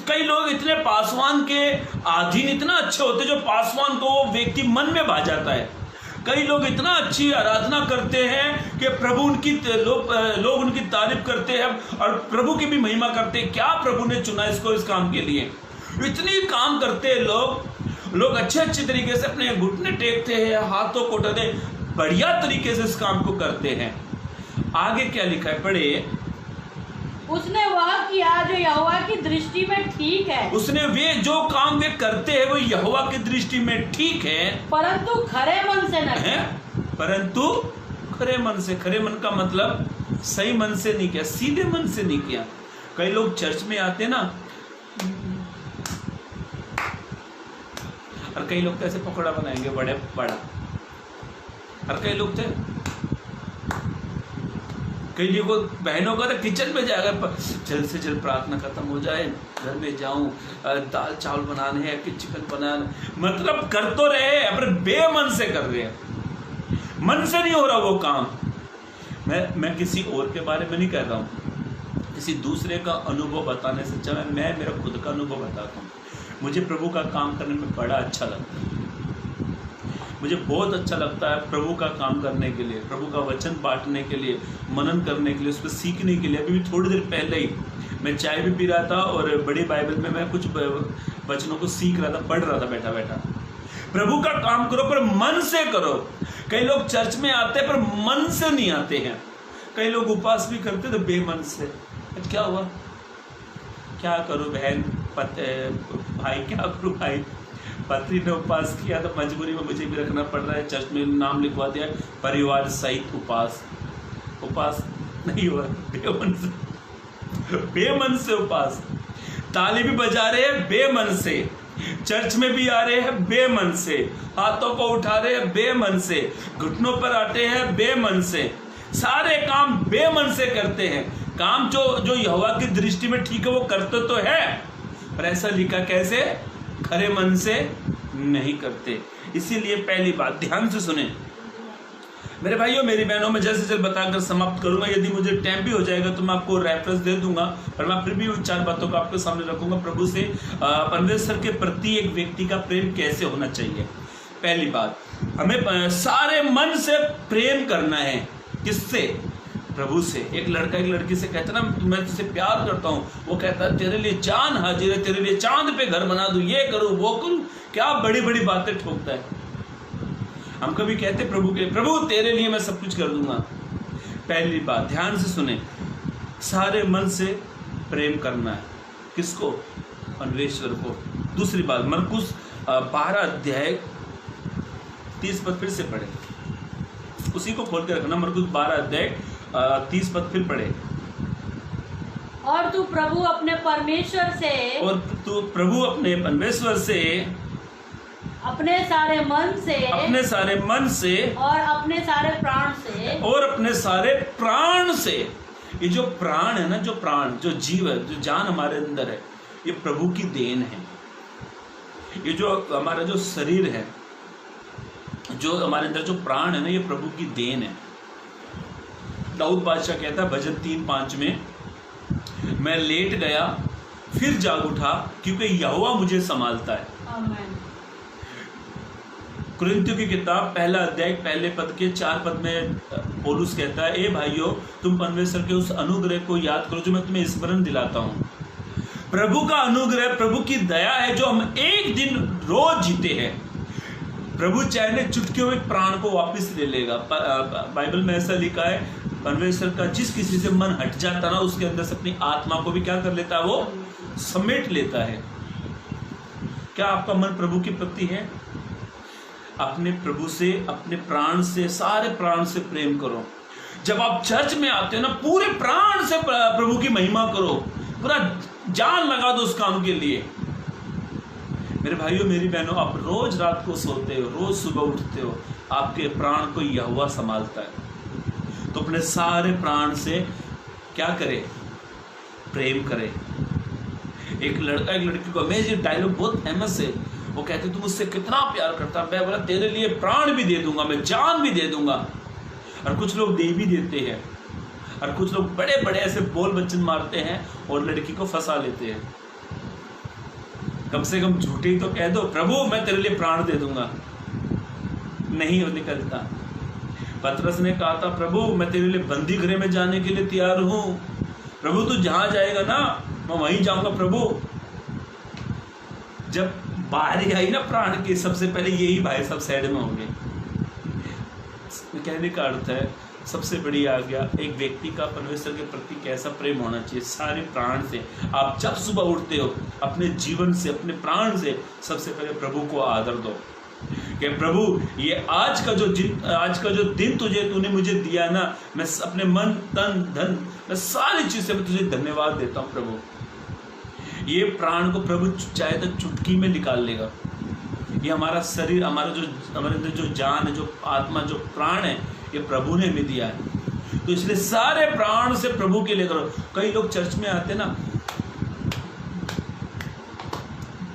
कई लोग इतने पासवान के अधीन इतना अच्छे होते जो पासवान को वो व्यक्ति मन में भा जाता है। कई लोग इतना अच्छी आराधना करते हैं कि प्रभु उनकी लोग उनकी तारीफ करते हैं और प्रभु की भी महिमा करते हैं। क्या प्रभु ने चुना इसको इस काम के लिए? इतनी काम करते हैं लोग अच्छे तरीके से अपने घुटने टेकते हैं, हाथों को उठाते, बढ़िया तरीके से इस काम को करते हैं। आगे क्या लिखा है, पढ़े। उसने वह किया जो यहोवा की दृष्टि में ठीक है। उसने वे जो काम वे करते हैं वो यहोवा की दृष्टि में ठीक है, परंतु खरे मन से नहीं है। परंतु खरे मन से, खरे मन का मतलब सही मन से नहीं किया, सीधे मन से नहीं किया। कई लोग चर्च में आते ना, और कई लोग तो ऐसे पकौड़ा बनाएंगे बड़े बड़ा, और कई लोग थे, कई लोगों बहनों का तो किचन में जाएगा, जल्द से जल्द प्रार्थना खत्म हो जाए, घर में जाऊं, दाल चावल बनाने हैं कि चिकन बनाना, मतलब कर तो रहे हैं अपने बेमन से कर रहे हैं, मन से नहीं हो रहा वो काम। मैं किसी और के बारे में नहीं कह रहा हूँ, किसी दूसरे का अनुभव बताने से अच्छा मैं मेरा खुद का अनुभव बताता हूँ। मुझे प्रभु का काम करने में बड़ा अच्छा लगता है, मुझे बहुत अच्छा लगता है प्रभु का काम करने के लिए, प्रभु का वचन बांटने के लिए, मनन करने के लिए, उसको सीखने के लिए। अभी भी थोड़ी देर पहले ही मैं चाय भी पी रहा था और बड़ी बाइबल में मैं कुछ वचनों को सीख रहा था, पढ़ रहा था बैठा बैठा। प्रभु का काम करो पर मन से करो। कई लोग चर्च में आते हैं पर मन से नहीं आते हैं, कई लोग उपवास भी करते तो बेमन से। क्या हुआ, क्या करूं बहन, भाई क्या करूं भाई, पत्नी ने उपवास किया तो मजबूरी में मुझे भी रखना पड़ रहा है, चर्च में नाम लिखवा दिया परिवार सहित उपवास। उपवास नहीं हुआ, बेमन से उपवास। ताली भी बजा रहे हैं बेमन से, चर्च में भी आ रहे हैं बेमन से, हाथों को उठा रहे हैं बेमन से, घुटनों पर आते हैं बेमन से, सारे काम बेमन से करते हैं। काम जो यहोवा की दृष्टि में ठीक है वो करते तो है, पर ऐसा लिखा कैसे, खरे मन से नहीं करते। इसीलिए पहली बात ध्यान से सुने मेरे भाइयों मेरी बहनों, मैं जल्द से जल्द बताकर समाप्त करूंगा। यदि मुझे टाइम भी हो जाएगा तो मैं आपको रेफरेंस दे दूंगा, पर मैं फिर भी उन 4 बातों को आपके सामने रखूंगा। प्रभु से परमेश्वर के प्रति एक व्यक्ति का प्रेम कैसे होना चाहिए। पहली बात, हमें सारे मन से प्रेम करना है। किससे? प्रभु से। एक लड़का एक लड़की से कहता ना मैं तुझसे प्यार करता हूँ, वो कहता है तेरे लिए जान हाजिर है, तेरे लिए चांद पे घर बना दूं, ये करूँ वो करूँ, क्या बड़ी बड़ी बातें ठोकता है। हम कभी कहते प्रभु के, प्रभु तेरे लिए मैं सब कुछ कर दूंगा। पहली बात ध्यान से सुने, सारे मन से प्रेम करना है। किसको? परमेश्वर को। दूसरी बात, मरकुस 12 अध्याय 30 पद फिर से पढ़े, उसी को खोल के रखना। मरकुस 12 अध्याय 30 पद फिर पढ़े। और तू प्रभु अपने परमेश्वर से, और तू प्रभु अपने परमेश्वर से अपने सारे मन से, अपने सारे मन से और अपने सारे प्राण से, और अपने सारे प्राण से। ये जो प्राण है ना, जो प्राण, जो जीव है, जो जान हमारे अंदर है, ये प्रभु की देन है। ये जो हमारा जो शरीर है, जो हमारे अंदर जो प्राण है ना, ये प्रभु की देन है। दाऊद बादशाह कहता है भजन 3:5 में, मैं लेट गया फिर जाग उठा क्योंकि यहोवा मुझे संभालता है। आमीन। कुरिन्थियों की किताब 1 अध्याय 1 पद के 4 पद में पौलुस कहता है, ए भाइयों तुम परमेश्वर के उस अनुग्रह को याद करो जो मैं तुम्हें स्मरण दिलाता हूँ। प्रभु का अनुग्रह, प्रभु की दया है जो हम एक दिन रोज जीते हैं। प्रभु चाहे चुटकियों में प्राण को वापस ले लेगा। बाइबल में ऐसा लिखा है, परमेश्वर का जिस किसी से मन हट जाता ना, उसके अंदर से अपनी आत्मा को भी क्या कर लेता है, वो समेट लेता है। क्या आपका मन प्रभु के प्रति है? अपने प्रभु से, अपने प्राण से, सारे प्राण से प्रेम करो। जब आप चर्च में आते हो ना, पूरे प्राण से प्रभु की महिमा करो, पूरा जान लगा दो उस काम के लिए। मेरे भाइयों मेरी बहनों, आप रोज रात को सोते हो, रोज सुबह उठते हो, आपके प्राण को यहोवा संभालता है। तो अपने सारे प्राण से क्या करे? प्रेम करे। एक लड़का एक लड़की को, मैं ये डायलॉग बहुत फेमस है, वो कहते तू मुझसे कितना प्यार करता, मैं बोला तेरे लिए प्राण भी दे दूंगा, मैं जान भी दे दूंगा। और कुछ लोग दे भी देते हैं, और कुछ लोग बड़े बड़े ऐसे बोल वचन मारते हैं और लड़की को फंसा लेते हैं। कम से कम झूठे ही तो कह दो, प्रभु मैं तेरे लिए प्राण दे दूंगा। नहीं वो निकलता। पतरस ने कहा था, प्रभु मैं तेरे लिए बंदी गृह में जाने के लिए तैयार हूं। प्रभु तू जहां जाएगा ना मैं वहीं जाऊंगा। प्रभु जब बारी आई ना प्राण की, सबसे पहले यही भाई सब साइड में होंगे। कहने का अर्थ है, सबसे बड़ी आज्ञा एक व्यक्ति का परमेश्वर के प्रति कैसा प्रेम होना चाहिए, सारे प्राण से। आप जब सुबह उठते हो, अपने जीवन से, अपने प्राण से सबसे पहले प्रभु को आदर दो कि प्रभु ये आज का जो दिन तूने मुझे दिया ना, मैं अपने मन तन धन मैं सारी चीज से मैं तुझे धन्यवाद देता हूँ। प्रभु ये प्राण को प्रभु चाहे तो चुटकी में निकाल लेगा। ये हमारा शरीर, हमारे अंदर जो जान है, जो आत्मा, जो प्राण है, ये प्रभु ने हमें दिया है। तो इसलिए सारे प्राण से प्रभु के लिए करो। कई लोग चर्च में आते ना,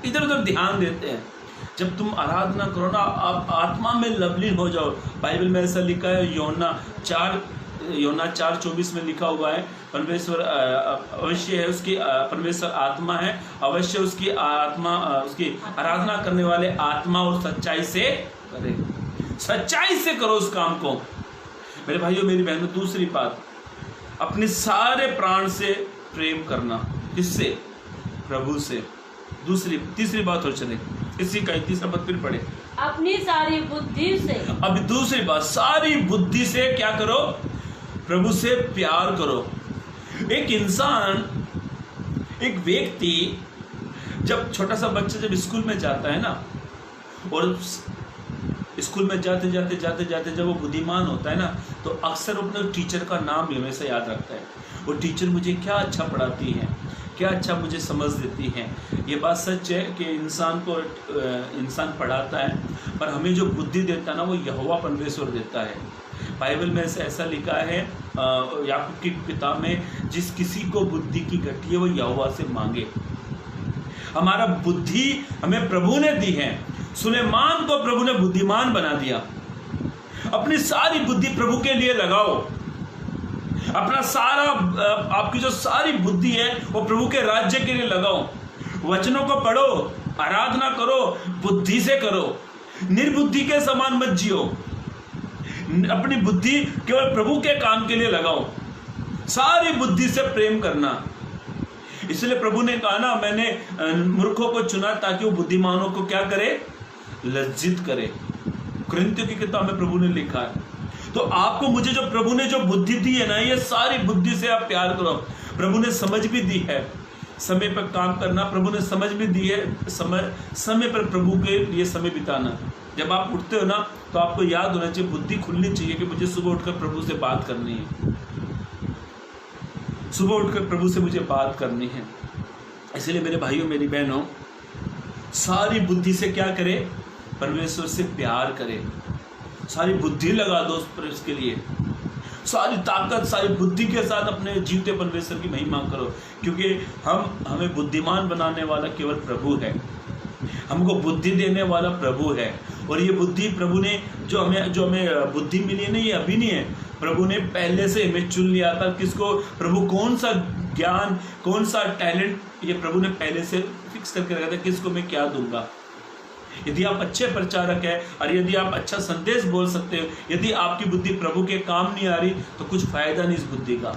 इधर उधर ध्यान देते हैं। जब तुम आराधना करो ना, आप आत्मा में लवलीन हो जाओ। बाइबल में ऐसा लिखा है, योना 4:24 में लिखा हुआ है, परमेश्वर अवश्य है उसकी, परमेश्वर आत्मा है, अवश्य उसकी आत्मा, उसकी आराधना करने वाले आत्मा और सच्चाई से करे। सच्चाई से करो उस काम को। मेरे भाइयों मेरी बहनों, दूसरी बात, अपने सारे प्राण से प्रेम करना। किससे? प्रभु से। तीसरी बात और चले, इसी का तीसरा पद फिर पढ़े, अपनी सारी बुद्धि से। अब दूसरी बात, सारी बुद्धि से क्या करो? प्रभु से प्यार करो। एक इंसान, एक व्यक्ति, जब छोटा सा बच्चा जब स्कूल में जाता है ना, और स्कूल में जाते जाते जब वो बुद्धिमान होता है ना, तो अक्सर अपने टीचर का नाम हमेशा याद रखता है। वो टीचर मुझे क्या अच्छा पढ़ाती है, क्या अच्छा मुझे समझ देती हैं। ये बात सच है कि इंसान पढ़ाता है, पर हमें जो बुद्धि देता है ना, वो यहोवा परमेश्वर देता है। बाइबल में ऐसा लिखा है याकूब की किताब में, जिस किसी को बुद्धि की घटी है वो यहोवा से मांगे। हमारा बुद्धि हमें प्रभु ने दी है। सुलेमान को प्रभु ने बुद्धिमान बना दिया। अपनी सारी बुद्धि प्रभु के लिए लगाओ। अपना सारा, आपकी जो सारी बुद्धि है वो प्रभु के राज्य के लिए लगाओ। वचनों को पढ़ो, आराधना करो, बुद्धि से करो। निर्बुद्धि के समान मत जियो। अपनी बुद्धि केवल प्रभु के काम के लिए लगाओ। सारी बुद्धि से प्रेम करना। इसलिए प्रभु ने कहा ना, मैंने मूर्खों को चुना ताकि वो बुद्धिमानों को क्या करे? लज्जित करे। कुरिन्थियों की किताब में प्रभु ने लिखा है। तो आपको, मुझे जो प्रभु ने जो बुद्धि दी है ना, ये सारी बुद्धि से आप प्यार करो। प्रभु ने समझ भी दी है, समय पर काम करना। प्रभु ने समझ भी दी है, समय पर प्रभु के लिए समय बिताना। जब आप उठते हो ना, तो आपको याद होना चाहिए, बुद्धि खुलनी चाहिए कि मुझे सुबह उठकर प्रभु से बात करनी है। सुबह उठकर प्रभु से मुझे बात करनी है। इसलिए मेरे भाइयों मेरी बहनों, सारी बुद्धि से क्या करे? परमेश्वर से प्यार करे। सारी बुद्धि लगा दो उसके लिए। सारी ताकत, सारी बुद्धि के साथ अपने जीवते परमेश्वर की महिमा करो, क्योंकि हमें बुद्धिमान बनाने वाला केवल प्रभु है। हमको बुद्धि देने वाला प्रभु है। और ये बुद्धि प्रभु ने जो हमें बुद्धि मिली है ना, ये अभी नहीं है। प्रभु ने पहले से हमें चुन लिया था। किसको? प्रभु कौन सा ज्ञान, कौन सा टैलेंट, ये प्रभु ने पहले से फिक्स करके रखा था, किसको मैं क्या दूंगा। यदि आप अच्छे प्रचारक हैं और यदि आप अच्छा संदेश बोल सकते हो, यदि आपकी बुद्धि प्रभु के काम नहीं आ रही, तो कुछ फायदा नहीं इस बुद्धि का।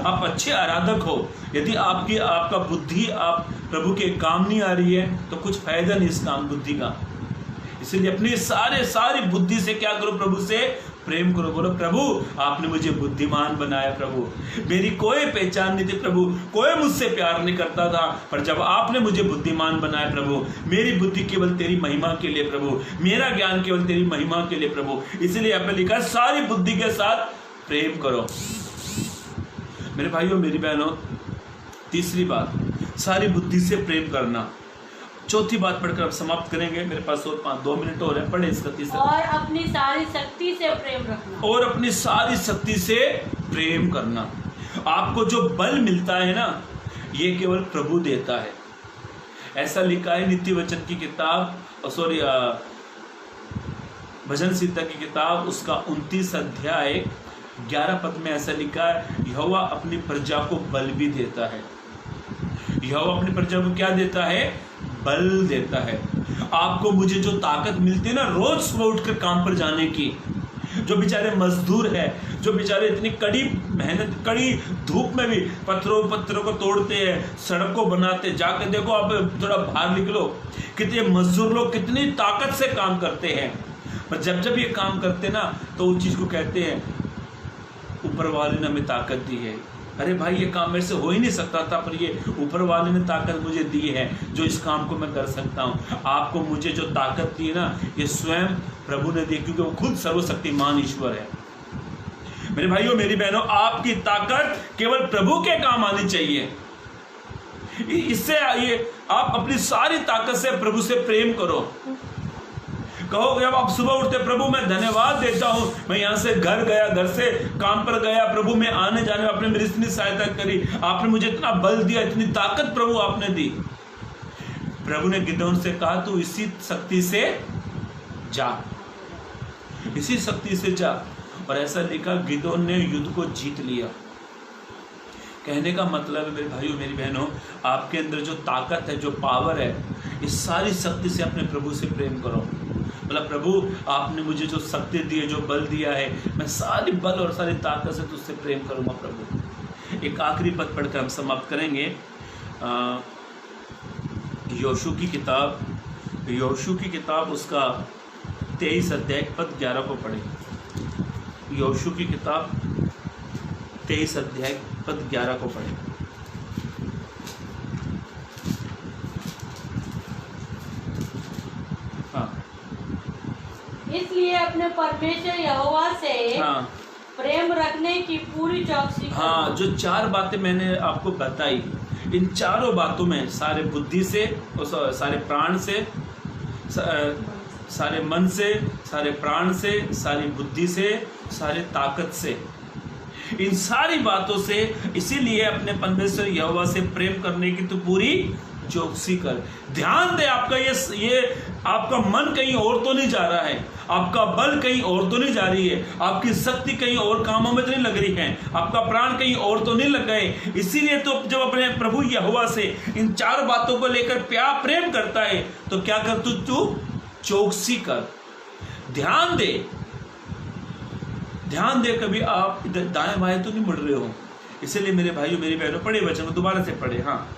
आप अच्छे आराधक हो, यदि आपका बुद्धि आप प्रभु के काम नहीं आ रही है, तो कुछ फायदा नहीं इस काम बुद्धि का। इसलिए अपनी सारी बुद्धि से क्या करो? प्रभु से प्रेम करो। बोलो, प्रभु आपने मुझे बुद्धिमान बनाया। प्रभु, मेरी कोई पहचान नहीं थी प्रभु, कोई मुझसे प्यार नहीं करता था, पर जब आपने मुझे बुद्धिमान बनाया प्रभु, मेरी बुद्धि केवल तेरी महिमा के लिए प्रभु, मेरा ज्ञान केवल तेरी महिमा के लिए प्रभु। इसलिए यहाँ पे लिखा, सारी बुद्धि के साथ प्रेम करो। मेरे भाइयों मेरी बहनों, तीसरी बात, सारी बुद्धि से प्रेम करना। चौथी बात पढ़कर अब समाप्त करेंगे, मेरे पास और 2 मिनट और है। पढ़े इसका तीसरा। और अपनी सारी शक्ति से प्रेम रखना। और अपनी सारी शक्ति से प्रेम करना। आपको जो बल मिलता है ना, ये केवल प्रभु देता है। ऐसा लिखा है नीति वचन की किताब, भजन संहिता की किताब, उसका 29 अध्याय 11 पद में ऐसा लिखा है, यहोवा अपनी प्रजा को बल भी देता है। यहोवा अपनी प्रजा को क्या देता है? बल देता है। आपको मुझे जो ताकत मिलती है ना, रोज सुबह उठकर काम पर जाने की, जो बेचारे मजदूर है, जो बेचारे इतनी कड़ी मेहनत, कड़ी धूप में भी पत्थरों को तोड़ते हैं, सड़क को बनाते, जाकर देखो आप, थोड़ा बाहर निकलो, कितने मजदूर लोग कितनी ताकत से काम करते हैं। पर जब ये काम करते ना, तो उस चीज़ को कहते हैं ऊपर वाले ने हमें ताकत दी है। अरे भाई, ये काम मेरे से हो ही नहीं सकता था, पर ये ऊपर वाले ने ताकत मुझे दी है, जो इस काम को मैं कर सकता हूँ। आपको मुझे जो ताकत दी है ना, ये स्वयं प्रभु ने दी, क्योंकि वो खुद सर्वशक्तिमान ईश्वर है। मेरे भाइयों मेरी बहनों, आपकी ताकत केवल प्रभु के काम आनी चाहिए। इससे ये आप अपनी सारी ताकत से प्रभु से प्रेम करो। कहो जब आप सुबह उठते, प्रभु मैं धन्यवाद देता हूँ, मैं यहाँ से घर गया, घर से काम पर गया, प्रभु मैं आने जाने में आपने मेरी इतनी सहायता करी, आपने मुझे इतना बल दिया, इतनी ताकत प्रभु आपने दी। प्रभु ने गिदोन से कहा तू इसी शक्ति से जा, इसी शक्ति से जा। और ऐसा लिखा गिदोन ने युद्ध को जीत लिया। कहने का मतलब है मेरे भाइयों मेरी बहनों, आपके अंदर जो ताकत है, जो पावर है, इस सारी शक्ति से अपने प्रभु से प्रेम करो। मतलब प्रभु आपने मुझे जो शक्ति दी है, जो बल दिया है, मैं सारी बल और सारी ताकत से तुझसे प्रेम करूँगा प्रभु। एक आखिरी पद पढ़कर हम समाप्त करेंगे। योशू की किताब उसका 23 अध्याय पद 11 को पढ़े। योशू की किताब 23 अध्याय पद 11 को पढ़े। हाँ, इसलिए अपने परमेश्वर यहोवा से हाँ, प्रेम रखने की पूरी चौकसी करो। हाँ, जो 4 बातें मैंने आपको बताई, इन चारों बातों में सारे बुद्धि से, सारे प्राण से, सारे मन से, सारे प्राण से, सारी बुद्धि से, सारे ताकत से, इन सारी बातों से, इसीलिए अपने परमेश्वर यहोवा से प्रेम करने की तो पूरी चौकसी कर। ध्यान दे, आपका ये आपका मन कहीं और तो नहीं जा रहा है, आपका बल कहीं और तो नहीं जा रही है, आपकी शक्ति कहीं और कामों में तो नहीं लग रही है, आपका प्राण कहीं और तो नहीं लग गए। इसीलिए तो जब अपने प्रभु यहोवा से इन 4 बातों को लेकर प्यार प्रेम करता है तो क्या कर, तू चौकसी कर, ध्यान दे, कभी आप इधर दाएं बाएं तो नहीं मुड़ रहे हो। इसलिए मेरे भाइयों मेरी बहनों, पढ़े वचन को दोबारा से पढ़े। हाँ,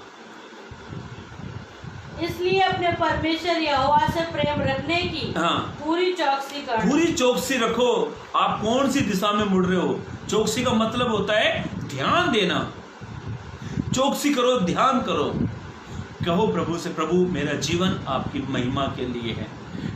इसलिए अपने परमेश्वर यहोवा से प्रेम रखने की पूरी चौकसी करो। पूरी चौकसी रखो। आप कौन सी दिशा में मुड़ रहे हो? चौकसी का मतलब होता है ध्यान देना। चौकसी करो, ध्यान करो, कहो प्रभु से, प्रभु मेरा जीवन आपकी महिमा के लिए है।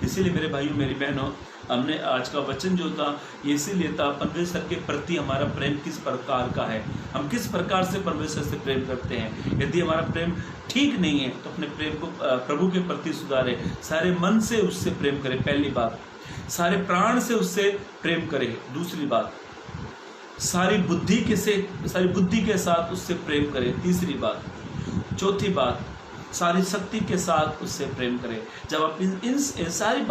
इसीलिए मेरे भाइयों मेरी बहनों, हमने आज का वचन जो था ये इसीलिए था, परमेश्वर के प्रति हमारा प्रेम किस प्रकार का है, हम किस प्रकार से परमेश्वर से प्रेम करते हैं। यदि हमारा प्रेम ठीक नहीं है तो अपने प्रेम को प्रभु के प्रति सुधारें, सारे मन से उससे प्रेम करें, पहली बात। सारे प्राण से उससे प्रेम करें, दूसरी बात। सारी बुद्धि के साथ उससे प्रेम करें, तीसरी बात। चौथी बात, सारी शक्ति के साथ उससे प्रेम करें। जब आप इन सारी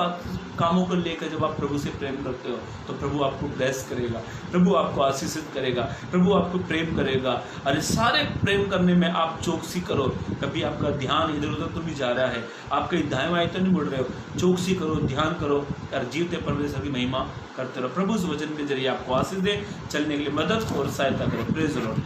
कामों को लेकर जब आप प्रभु से प्रेम करते हो तो प्रभु आपको ब्लेस करेगा, प्रभु आपको आशीषित करेगा, प्रभु आपको प्रेम करेगा। और सारे प्रेम करने में आप चौकसी करो, कभी आपका ध्यान इधर उधर तो नहीं जा रहा है, आप कहीं दाएं बाएं तो नहीं मुड़ रहे हो। चौकसी करो, ध्यान करो और जीवते परमेश्वर की महिमा करते रहो। प्रभु इस वचन के जरिए आपको आशीष दे, चलने के लिए मदद और सहायता करो। Praise the Lord.